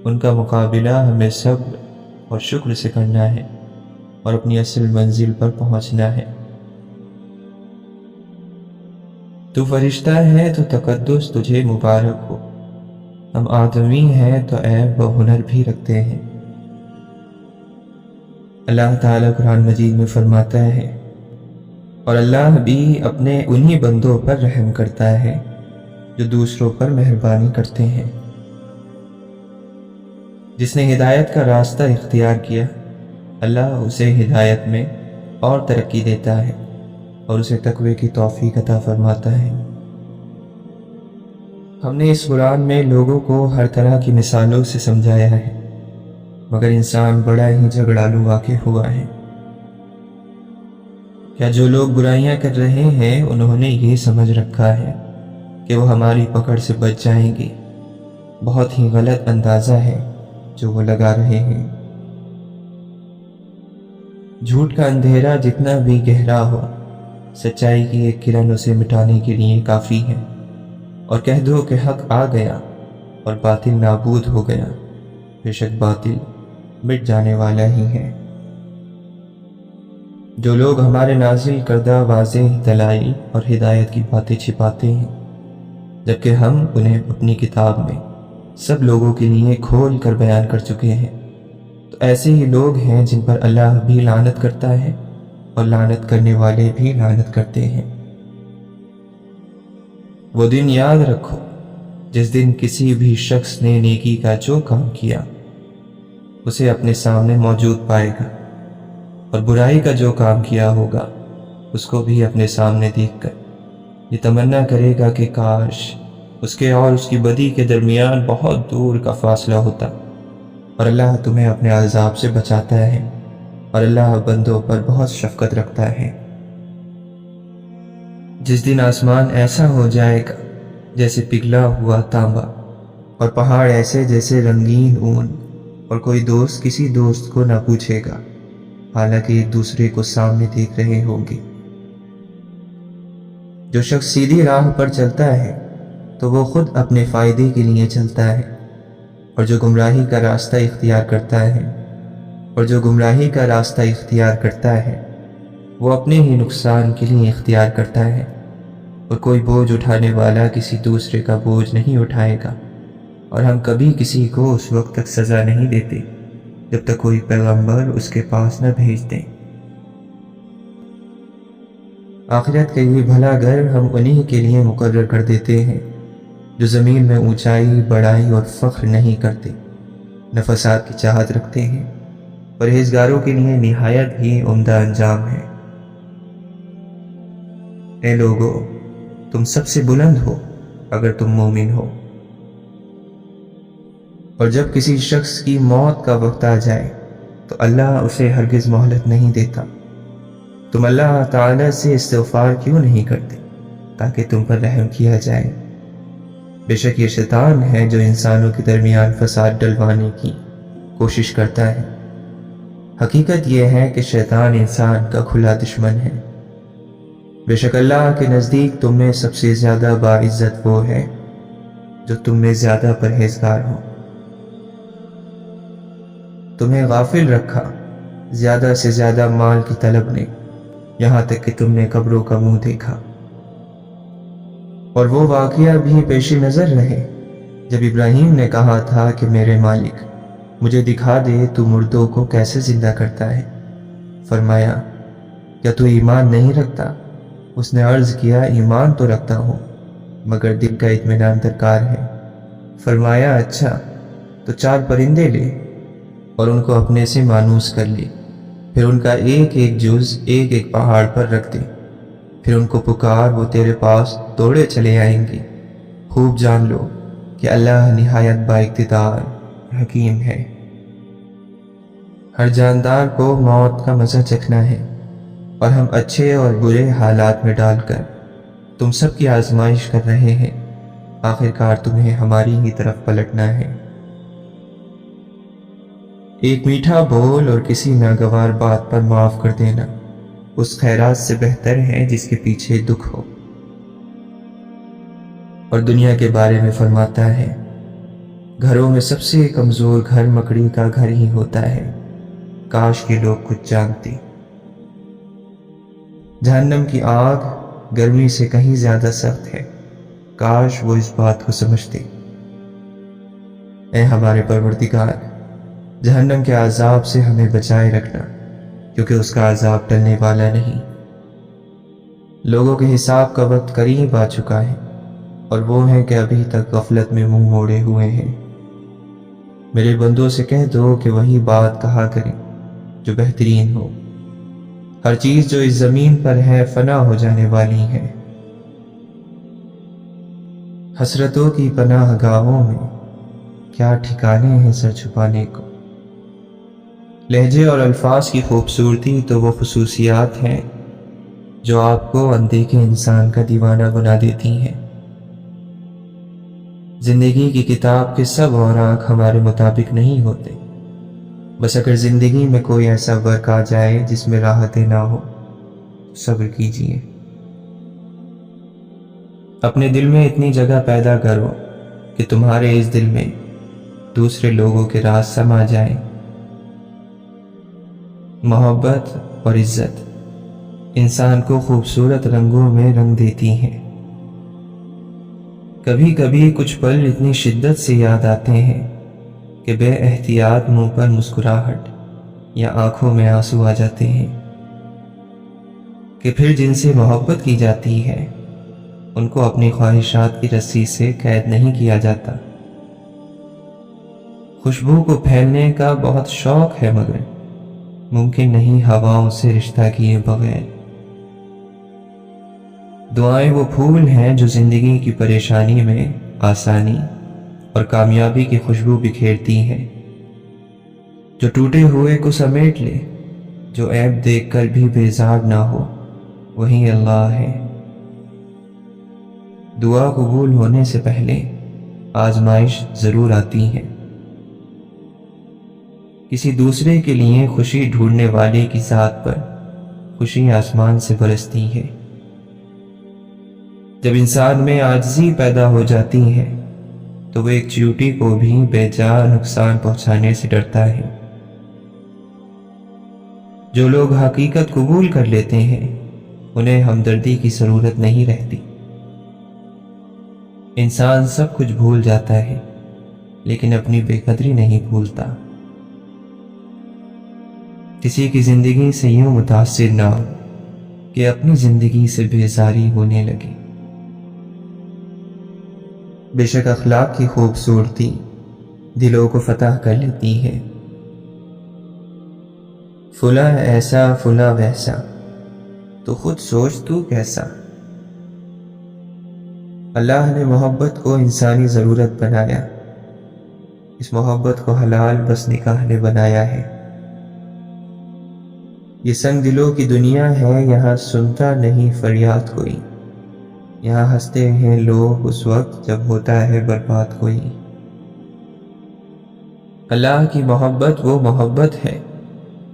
ان کا مقابلہ ہمیں صبر اور شکر سے کرنا ہے اور اپنی اصل منزل پر پہنچنا ہے۔ تو فرشتہ ہے تو تقدس تجھے مبارک ہو، ہم آدمی ہیں تو عیب و ہنر بھی رکھتے ہیں۔ اللہ تعالیٰ قرآن مجید میں فرماتا ہے، اور اللہ بھی اپنے انہی بندوں پر رحم کرتا ہے جو دوسروں پر مہربانی کرتے ہیں۔ جس نے ہدایت کا راستہ اختیار کیا، اللہ اسے ہدایت میں اور ترقی دیتا ہے اور اسے تقوی کی توفیق عطا فرماتا ہے۔ ہم نے اس قرآن میں لوگوں کو ہر طرح کی مثالوں سے سمجھایا ہے، مگر انسان بڑا ہی جھگڑالو واقع ہوا ہے۔ کیا جو لوگ برائیاں کر رہے ہیں انہوں نے یہ سمجھ رکھا ہے کہ وہ ہماری پکڑ سے بچ جائیں گے؟ بہت ہی غلط اندازہ ہے جو وہ لگا رہے ہیں۔ جھوٹ کا اندھیرا جتنا بھی گہرا ہو، سچائی کی ایک کرن اسے مٹانے کے لیے کافی ہے، اور کہہ دو کہ حق آ گیا اور باطل نابود ہو گیا، بے شک باطل مٹ جانے والا ہی ہے۔ جو لوگ ہمارے نازل کردہ واضح دلائل اور ہدایت کی باتیں چھپاتے ہیں، جبکہ ہم انہیں اپنی کتاب میں سب لوگوں کے لیے کھول کر بیان کر چکے ہیں، تو ایسے ہی لوگ ہیں جن پر اللہ بھی لعنت کرتا ہے اور لعنت کرنے والے بھی لعنت کرتے ہیں۔ وہ دن یاد رکھو جس دن کسی بھی شخص نے نیکی کا جو کام کیا اسے اپنے سامنے موجود پائے گا، اور برائی کا جو کام کیا ہوگا اس کو بھی اپنے سامنے دیکھ کر یہ تمنا کرے گا کہ کاش اس کے اور اس کی بدی کے درمیان بہت دور کا فاصلہ ہوتا۔ اور اللہ تمہیں اپنے عذاب سے بچاتا ہے، اور اللہ بندوں پر بہت شفقت رکھتا ہے۔ جس دن آسمان ایسا ہو جائے گا جیسے پگھلا ہوا تانبا، اور پہاڑ ایسے جیسے رنگین اون، اور کوئی دوست کسی دوست کو نہ پوچھے گا، حالانکہ ایک دوسرے کو سامنے دیکھ رہے ہوں گے۔ جو شخص سیدھی راہ پر چلتا ہے تو وہ خود اپنے فائدے کے لیے چلتا ہے، اور جو گمراہی کا راستہ اختیار کرتا ہے وہ اپنے ہی نقصان کے لیے اختیار کرتا ہے، اور کوئی بوجھ اٹھانے والا کسی دوسرے کا بوجھ نہیں اٹھائے گا، اور ہم کبھی کسی کو اس وقت تک سزا نہیں دیتے جب تک کوئی پیغمبر اس کے پاس نہ بھیج دیں۔ آخرت کا یہ بھلا گھر ہم انہی کے لیے مقرر کر دیتے ہیں جو زمین میں اونچائی، بڑائی اور فخر نہیں کرتے، نہ فساد کی چاہت رکھتے ہیں، پرہیزگاروں کے لیے نہایت ہی عمدہ انجام ہے۔ اے لوگو، تم سب سے بلند ہو اگر تم مومن ہو، اور جب کسی شخص کی موت کا وقت آ جائے تو اللہ اسے ہرگز مہلت نہیں دیتا۔ تم اللہ تعالیٰ سے استغفار کیوں نہیں کرتے تاکہ تم پر رحم کیا جائے؟ بے شک یہ شیطان ہے جو انسانوں کے درمیان فساد ڈلوانے کی کوشش کرتا ہے۔ حقیقت یہ ہے کہ شیطان انسان کا کھلا دشمن ہے۔ بے شک اللہ کے نزدیک تم میں سب سے زیادہ باعزت وہ ہے جو تم میں زیادہ پرہیزگار ہو۔ تمہیں غافل رکھا زیادہ سے زیادہ مال کی طلب نے، یہاں تک کہ تم نے قبروں کا منہ دیکھا، اور وہ واقعہ بھی پیش نظر رہے جب ابراہیم نے کہا تھا کہ میرے مالک مجھے دکھا دے تو مردوں کو کیسے زندہ کرتا ہے۔ فرمایا کیا تو ایمان نہیں رکھتا؟ اس نے عرض کیا ایمان تو رکھتا ہوں مگر دل کا اطمینان درکار ہے۔ فرمایا اچھا تو 4 پرندے لے اور ان کو اپنے سے مانوس کر لے، پھر ان کا ایک ایک جز ایک ایک پہاڑ پر رکھ دے، پھر ان کو پکار، وہ تیرے پاس دوڑے چلے آئیں گے۔ خوب جان لو کہ اللہ نہایت با اقتدار حکیم ہے۔ ہر جاندار کو موت کا مزہ چکھنا ہے، اور ہم اچھے اور برے حالات میں ڈال کر تم سب کی آزمائش کر رہے ہیں، آخر کار تمہیں ہماری ہی طرف پلٹنا ہے۔ ایک میٹھا بول اور کسی ناگوار بات پر معاف کر دینا اس خیرات سے بہتر ہے جس کے پیچھے دکھ ہو۔ اور دنیا کے بارے میں فرماتا ہے گھروں میں سب سے کمزور گھر مکڑی کا گھر ہی ہوتا ہے، کاش کے لوگ کچھ جانتے۔ جہنم کی آگ گرمی سے کہیں زیادہ سخت ہے، کاش وہ اس بات کو سمجھتے۔ اے ہمارے پروردگار، جہنم کے عذاب سے ہمیں بچائے رکھنا، کیونکہ اس کا عذاب ٹلنے والا نہیں۔ لوگوں کے حساب کا وقت قریب آ چکا ہے، اور وہ ہیں کہ ابھی تک غفلت میں منہ موڑے ہوئے ہیں۔ میرے بندوں سے کہہ دو کہ وہی بات کہا کریں جو بہترین ہو۔ ہر چیز جو اس زمین پر ہے فنا ہو جانے والی ہے۔ حسرتوں کی پناہ گاہوں میں کیا ٹھکانے ہیں سر چھپانے کو۔ لہجے اور الفاظ کی خوبصورتی تو وہ خصوصیات ہیں جو آپ کو اندیکھے انسان کا دیوانہ بنا دیتی ہیں۔ زندگی کی کتاب کے سب اوراق ہمارے مطابق نہیں ہوتے، بس اگر زندگی میں کوئی ایسا وقت آ جائے جس میں راحتیں نہ ہو تو صبر کیجیے۔ اپنے دل میں اتنی جگہ پیدا کرو کہ تمہارے اس دل میں دوسرے لوگوں کے راز سما جائیں۔ محبت اور عزت انسان کو خوبصورت رنگوں میں رنگ دیتی ہیں۔ کبھی کبھی کچھ پل اتنی شدت سے یاد آتے ہیں کہ بے احتیاط منہ پر مسکراہٹ یا آنکھوں میں آنسو آ جاتے ہیں، کہ پھر جن سے محبت کی جاتی ہے ان کو اپنی خواہشات کی رسی سے قید نہیں کیا جاتا۔ خوشبو کو پھیلنے کا بہت شوق ہے، مگر ممکن نہیں ہواؤں سے رشتہ کیے بغیر۔ دعائیں وہ پھول ہیں جو زندگی کی پریشانی میں آسانی اور کامیابی کی خوشبو بکھیرتی ہیں۔ جو ٹوٹے ہوئے کو سمیٹ لے، جو عیب دیکھ کر بھی بیزار نہ ہو، وہی اللہ ہے۔ دعا قبول ہونے سے پہلے آزمائش ضرور آتی ہے۔ کسی دوسرے کے لیے خوشی ڈھونڈنے والے کی ذات پر خوشی آسمان سے برستی ہے۔ جب انسان میں عاجزی پیدا ہو جاتی ہے تو وہ ایک چیونٹی کو بھی بے جا نقصان پہنچانے سے ڈرتا ہے۔ جو لوگ حقیقت قبول کر لیتے ہیں انہیں ہمدردی کی ضرورت نہیں رہتی۔ انسان سب کچھ بھول جاتا ہے لیکن اپنی بے قدری نہیں بھولتا۔ کسی کی زندگی سے یوں متاثر نہ ہو کہ اپنی زندگی سے بیزاری ہونے لگے۔ بے شک اخلاق کی خوبصورتی دلوں کو فتح کر لیتی ہے۔ فلاں ایسا فلاں ویسا، تو خود سوچ تو کیسا۔ اللہ نے محبت کو انسانی ضرورت بنایا، اس محبت کو حلال بس نکاح نے بنایا ہے۔ یہ سنگ دلوں کی دنیا ہے، یہاں سنتا نہیں فریاد کوئی، یہاں ہنستے ہیں لوگ اس وقت جب ہوتا ہے برباد کوئی۔ اللہ کی محبت وہ محبت ہے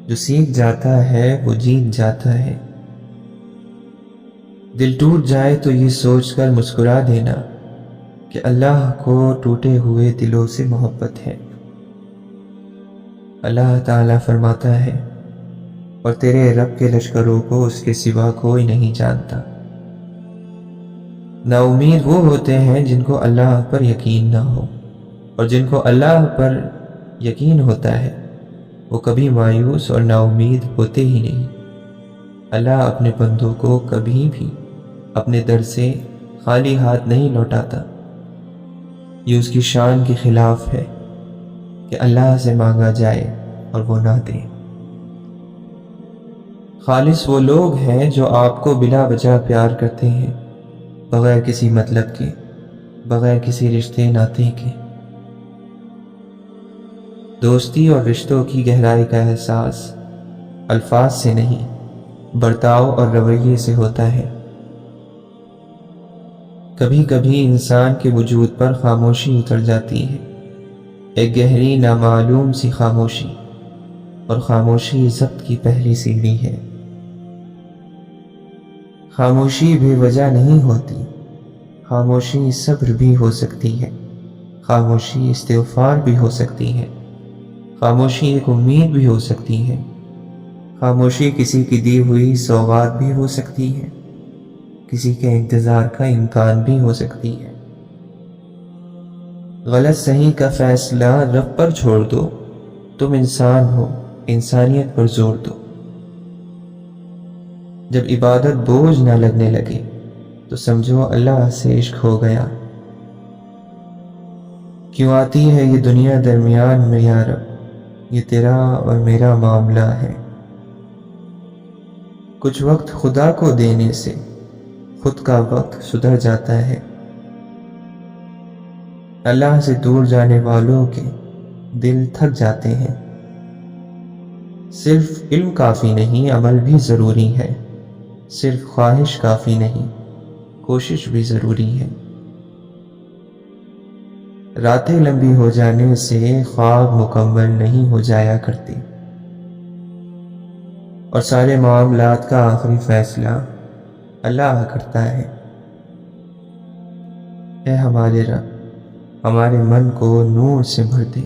جو سیکھ جاتا ہے وہ جیت جاتا ہے۔ دل ٹوٹ جائے تو یہ سوچ کر مسکرا دینا کہ اللہ کو ٹوٹے ہوئے دلوں سے محبت ہے۔ اللہ تعالیٰ فرماتا ہے اور تیرے رب کے لشکروں کو اس کے سوا کوئی نہیں جانتا۔ نا امید وہ ہوتے ہیں جن کو اللہ پر یقین نہ ہو، اور جن کو اللہ پر یقین ہوتا ہے وہ کبھی مایوس اور نا امید ہوتے ہی نہیں۔ اللہ اپنے بندوں کو کبھی بھی اپنے در سے خالی ہاتھ نہیں لوٹاتا۔ یہ اس کی شان کے خلاف ہے کہ اللہ سے مانگا جائے اور وہ نہ دے۔ خالص وہ لوگ ہیں جو آپ کو بلا وجہ پیار کرتے ہیں، بغیر کسی مطلب کے، بغیر کسی رشتے ناتے کے۔ دوستی اور رشتوں کی گہرائی کا احساس الفاظ سے نہیں، برتاؤ اور رویے سے ہوتا ہے۔ کبھی کبھی انسان کے وجود پر خاموشی اتر جاتی ہے، ایک گہری نامعلوم سی خاموشی، اور خاموشی ضبط کی پہلی سیڑھی ہے۔ خاموشی بے وجہ نہیں ہوتی، خاموشی صبر بھی ہو سکتی ہے، خاموشی استغفار بھی ہو سکتی ہے، خاموشی ایک امید بھی ہو سکتی ہے، خاموشی کسی کی دی ہوئی سوغات بھی ہو سکتی ہے، کسی کے انتظار کا امکان بھی ہو سکتی ہے۔ غلط صحیح کا فیصلہ رب پر چھوڑ دو، تم انسان ہو، انسانیت پر زور دو۔ جب عبادت بوجھ نہ لگنے لگے تو سمجھو اللہ سے عشق ہو گیا۔ کیوں آتی ہے یہ دنیا درمیان میں یا رب، یہ تیرا اور میرا معاملہ ہے۔ کچھ وقت خدا کو دینے سے خود کا وقت سدھر جاتا ہے۔ اللہ سے دور جانے والوں کے دل تھک جاتے ہیں۔ صرف علم کافی نہیں، عمل بھی ضروری ہے۔ صرف خواہش کافی نہیں، کوشش بھی ضروری ہے۔ راتیں لمبی ہو جانے سے خواب مکمل نہیں ہو جایا کرتے، اور سارے معاملات کا آخری فیصلہ اللہ کرتا ہے۔ اے ہمارے رب، ہمارے من کو نور سے بھر دے۔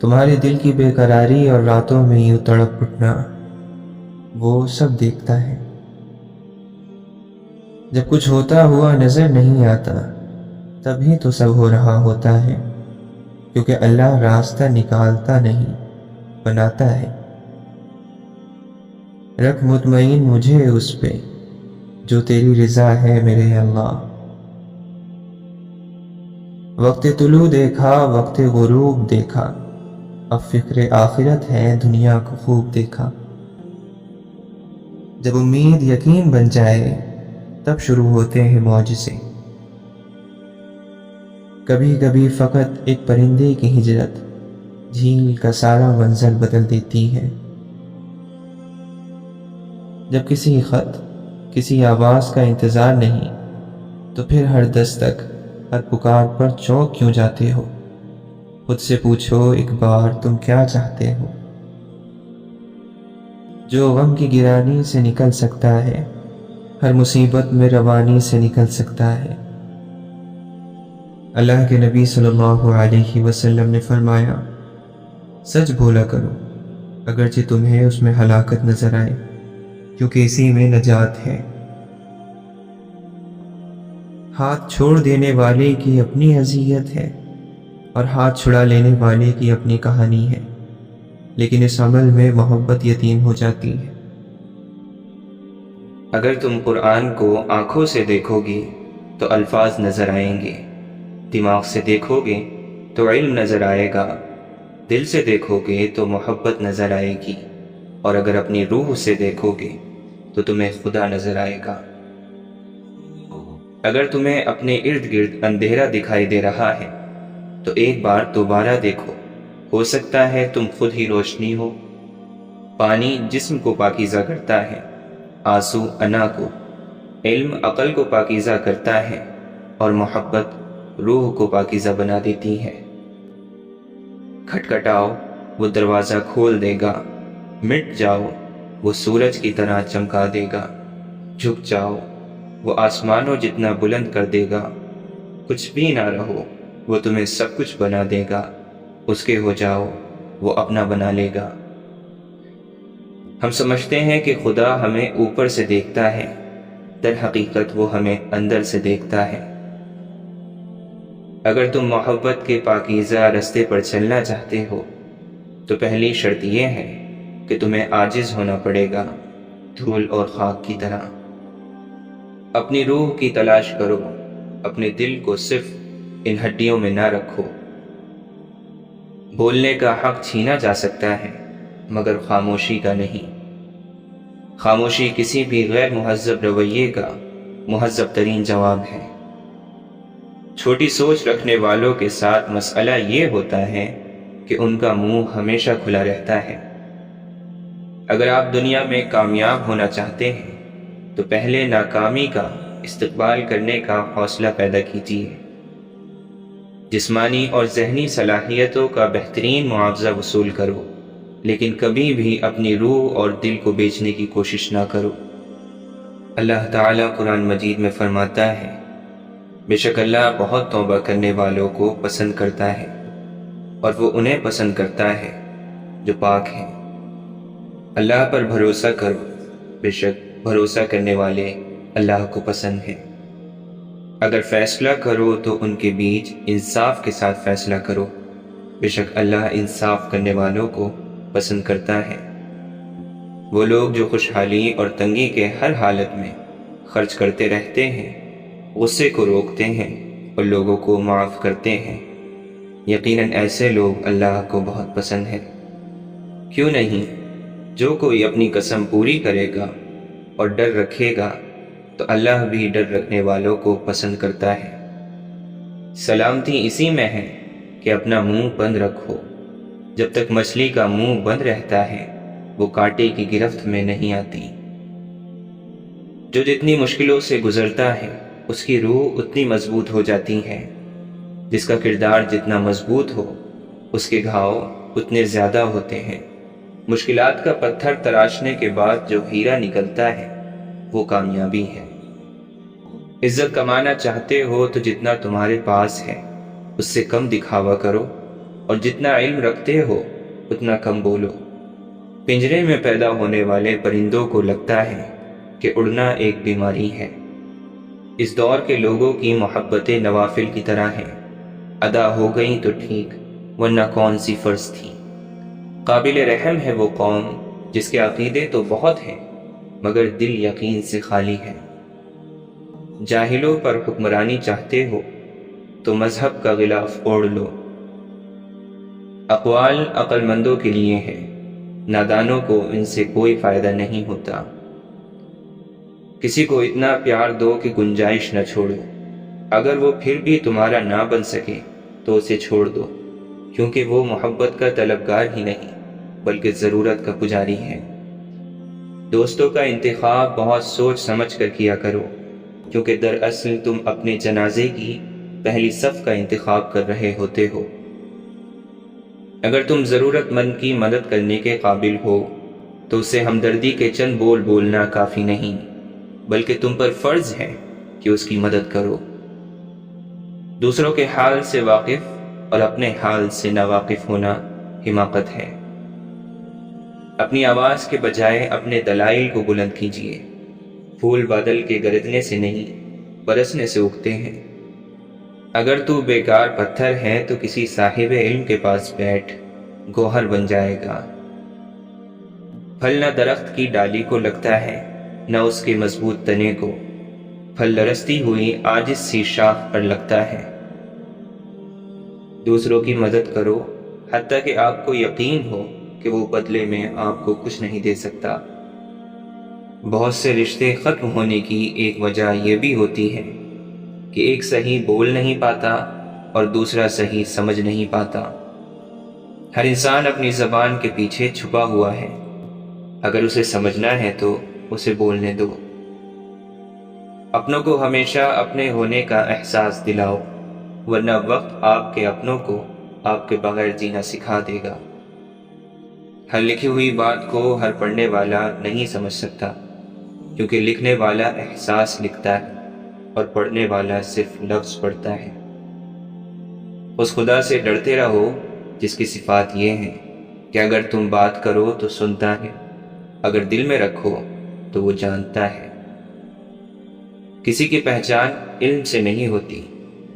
تمہارے دل کی بے قراری اور راتوں میں یوں تڑپ اٹھنا وہ سب دیکھتا ہے۔ جب کچھ ہوتا ہوا نظر نہیں آتا تبھی تو سب ہو رہا ہوتا ہے، کیونکہ اللہ راستہ نکالتا نہیں، بناتا ہے۔ رکھ مطمئن مجھے اس پہ جو تیری رضا ہے میرے اللہ۔ وقت طلوع دیکھا، وقت غروب دیکھا، اب فکر آخرت ہے دنیا کو خوب دیکھا۔ جب امید یقین بن جائے تب شروع ہوتے ہیں معجزے۔ کبھی کبھی فقط ایک پرندے کی ہجرت جھیل کا سارا منظر بدل دیتی ہے۔ جب کسی خط، کسی آواز کا انتظار نہیں تو پھر ہر دستک، ہر پکار پر چونک کیوں جاتے ہو؟ خود سے پوچھو ایک بار تم کیا چاہتے ہو؟ جو غم کی گرانی سے نکل سکتا ہے، ہر مصیبت میں روانی سے نکل سکتا ہے۔ اللہ کے نبی صلی اللہ علیہ وسلم نے فرمایا، سچ بولا کرو اگرچہ تمہیں اس میں ہلاکت نظر آئے، کیونکہ اسی میں نجات ہے۔ ہاتھ چھوڑ دینے والے کی اپنی اذیت ہے اور ہاتھ چھڑا لینے والے کی اپنی کہانی ہے، لیکن اس عمل میں محبت یتیم ہو جاتی ہے۔
اگر تم قرآن کو آنکھوں سے دیکھو گے تو الفاظ نظر آئیں گے، دماغ سے دیکھو گے تو علم نظر آئے گا، دل سے دیکھو گے تو محبت نظر آئے گی، اور اگر اپنی روح سے دیکھو گے تو تمہیں خدا نظر آئے گا۔ اگر تمہیں اپنے ارد گرد اندھیرا دکھائی دے رہا ہے تو ایک بار دوبارہ دیکھو، ہو سکتا ہے تم خود ہی روشنی ہو۔ پانی جسم کو پاکیزہ کرتا ہے، آنسو انا کو، علم عقل کو پاکیزہ کرتا ہے، اور محبت روح کو پاکیزہ بنا دیتی ہے۔ کھٹکھٹاؤ، وہ دروازہ کھول دے گا، مٹ جاؤ، وہ سورج کی طرح چمکا دے گا، جھک جاؤ، وہ آسمانوں جتنا بلند کر دے گا، کچھ بھی نہ رہو، وہ تمہیں سب کچھ بنا دے گا، اس کے ہو جاؤ، وہ اپنا بنا لے گا۔ ہم سمجھتے ہیں کہ خدا ہمیں اوپر سے دیکھتا ہے، در حقیقت وہ ہمیں اندر سے دیکھتا ہے۔ اگر تم محبت کے پاکیزہ رستے پر چلنا چاہتے ہو تو پہلی شرط یہ ہے کہ تمہیں عاجز ہونا پڑے گا، دھول اور خاک کی طرح۔ اپنی روح کی تلاش کرو، اپنے دل کو صرف ان ہڈیوں میں نہ رکھو۔ بولنے کا حق چھینا جا سکتا ہے مگر خاموشی کا نہیں۔ خاموشی کسی بھی غیر مہذب رویے کا مہذب ترین جواب ہے۔ چھوٹی سوچ رکھنے والوں کے ساتھ مسئلہ یہ ہوتا ہے کہ ان کا منہ ہمیشہ کھلا رہتا ہے۔ اگر آپ دنیا میں کامیاب ہونا چاہتے ہیں تو پہلے ناکامی کا استقبال کرنے کا حوصلہ پیدا کیجیے۔ جسمانی اور ذہنی صلاحیتوں کا بہترین معاوضہ وصول کرو، لیکن کبھی بھی اپنی روح اور دل کو بیچنے کی کوشش نہ کرو۔ اللہ تعالیٰ قرآن مجید میں فرماتا ہے، بے شک اللہ بہت توبہ کرنے والوں کو پسند کرتا ہے اور وہ انہیں پسند کرتا ہے جو پاک ہیں۔ اللہ پر بھروسہ کرو، بے شک بھروسہ کرنے والے اللہ کو پسند ہیں۔ اگر فیصلہ کرو تو ان کے بیچ انصاف کے ساتھ فیصلہ کرو، بے شک اللہ انصاف کرنے والوں کو پسند کرتا ہے۔ وہ لوگ جو خوشحالی اور تنگی کے ہر حالت میں خرچ کرتے رہتے ہیں، غصے کو روکتے ہیں اور لوگوں کو معاف کرتے ہیں، یقیناً ایسے لوگ اللہ کو بہت پسند ہیں۔ کیوں نہیں، جو کوئی اپنی قسم پوری کرے گا اور ڈر رکھے گا تو اللہ بھی ڈر رکھنے والوں کو پسند کرتا ہے۔ سلامتی اسی میں ہے کہ اپنا منہ بند رکھو۔ جب تک مچھلی کا منہ بند رہتا ہے وہ کانٹے کی گرفت میں نہیں آتی۔ جو جتنی مشکلوں سے گزرتا ہے اس کی روح اتنی مضبوط ہو جاتی ہے۔ جس کا کردار جتنا مضبوط ہو اس کے گھاؤ اتنے زیادہ ہوتے ہیں۔ مشکلات کا پتھر تراشنے کے بعد جو ہیرا نکلتا ہے وہ کامیابی ہے۔ عزت کمانا چاہتے ہو تو جتنا تمہارے پاس ہے اس سے کم دکھاوا کرو، اور جتنا علم رکھتے ہو اتنا کم بولو۔ پنجرے میں پیدا ہونے والے پرندوں کو لگتا ہے کہ اڑنا ایک بیماری ہے۔ اس دور کے لوگوں کی محبتیں نوافل کی طرح ہیں، ادا ہو گئیں تو ٹھیک، ورنہ کون سی فرض تھی۔ قابل رحم ہے وہ قوم جس کے عقیدے تو بہت ہیں مگر دل یقین سے خالی ہے۔ جاہلوں پر حکمرانی چاہتے ہو تو مذہب کا غلاف اوڑھ لو۔ اقوال عقل مندوں کے لیے ہیں، نادانوں کو ان سے کوئی فائدہ نہیں ہوتا۔ کسی کو اتنا پیار دو کہ گنجائش نہ چھوڑو، اگر وہ پھر بھی تمہارا نہ بن سکے تو اسے چھوڑ دو، کیونکہ وہ محبت کا طلبگار ہی نہیں بلکہ ضرورت کا پجاری ہے۔ دوستوں کا انتخاب بہت سوچ سمجھ کر کیا کرو، کیونکہ دراصل تم اپنے جنازے کی پہلی صف کا انتخاب کر رہے ہوتے ہو۔ اگر تم ضرورت مند کی مدد کرنے کے قابل ہو تو اسے ہمدردی کے چند بول بولنا کافی نہیں، بلکہ تم پر فرض ہے کہ اس کی مدد کرو۔ دوسروں کے حال سے واقف اور اپنے حال سے ناواقف ہونا حماقت ہے۔ اپنی آواز کے بجائے اپنے دلائل کو بلند کیجیے۔ پھول بادل کے گردنے سے نہیں برسنے سے اگتے ہیں۔ اگر تو بیکار پتھر ہے تو کسی صاحب علم کے پاس بیٹھ، گوہر بن جائے گا۔ پھل نہ درخت کی ڈالی کو لگتا ہے نہ اس کے مضبوط تنے کو، پھل لرزتی ہوئی عاجز سی شاخ پر لگتا ہے۔ دوسروں کی مدد کرو حتیٰ کہ آپ کو یقین ہو کہ وہ بدلے میں آپ کو کچھ نہیں دے سکتا۔ بہت سے رشتے ختم ہونے کی ایک وجہ یہ بھی ہوتی ہے کہ ایک صحیح بول نہیں پاتا اور دوسرا صحیح سمجھ نہیں پاتا۔ ہر انسان اپنی زبان کے پیچھے چھپا ہوا ہے، اگر اسے سمجھنا ہے تو اسے بولنے دو۔ اپنوں کو ہمیشہ اپنے ہونے کا احساس دلاؤ، ورنہ وقت آپ کے اپنوں کو آپ کے بغیر جینا سکھا دے گا۔ ہر لکھی ہوئی بات کو ہر پڑھنے والا نہیں سمجھ سکتا، کیونکہ لکھنے والا احساس لکھتا ہے اور پڑھنے والا صرف لفظ پڑھتا ہے۔ اس خدا سے ڈرتے رہو جس کی صفات یہ ہیں کہ اگر تم بات کرو تو سنتا ہے، اگر دل میں رکھو تو وہ جانتا ہے۔ کسی کی پہچان علم سے نہیں ہوتی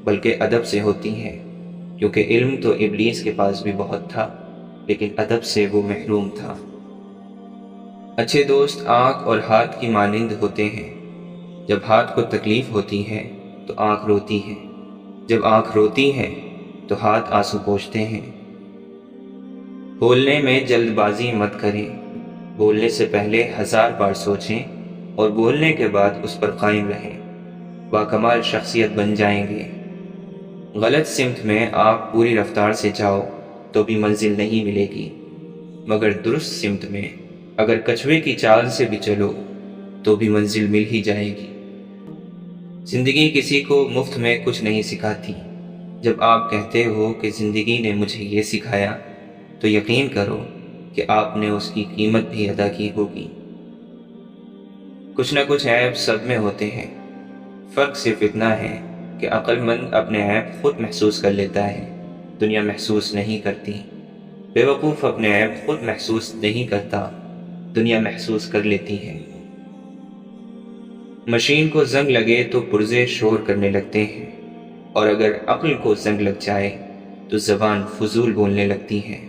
بلکہ ادب سے ہوتی ہے، کیونکہ علم تو ابلیس کے پاس بھی بہت تھا لیکن ادب سے وہ محروم تھا۔ اچھے دوست آنکھ اور ہاتھ کی مانند ہوتے ہیں، جب ہاتھ کو تکلیف ہوتی ہے تو آنکھ روتی ہے، جب آنکھ روتی ہے تو ہاتھ آنسو پوچھتے ہیں۔ بولنے میں جلد بازی مت کریں، بولنے سے پہلے 1000 بار سوچیں اور بولنے کے بعد اس پر قائم رہیں، باکمال شخصیت بن جائیں گے۔ غلط سمت میں آپ پوری رفتار سے جاؤ تو بھی منزل نہیں ملے گی، مگر درست سمت میں اگر کچھوے کی چال سے بھی چلو تو بھی منزل مل ہی جائے گی۔ زندگی کسی کو مفت میں کچھ نہیں سکھاتی۔ جب آپ کہتے ہو کہ زندگی نے مجھے یہ سکھایا تو یقین کرو کہ آپ نے اس کی قیمت بھی ادا کی ہوگی۔ کچھ نہ کچھ عیب سب میں ہوتے ہیں، فرق صرف اتنا ہے کہ عقل مند اپنے عیب خود محسوس کر لیتا ہے، دنیا محسوس نہیں کرتی۔ بے وقوف اپنے عیب خود محسوس نہیں کرتا، دنیا محسوس کر لیتی ہے۔ مشین کو زنگ لگے تو پرزے شور کرنے لگتے ہیں، اور اگر عقل کو زنگ لگ جائے تو زبان فضول بولنے لگتی ہے۔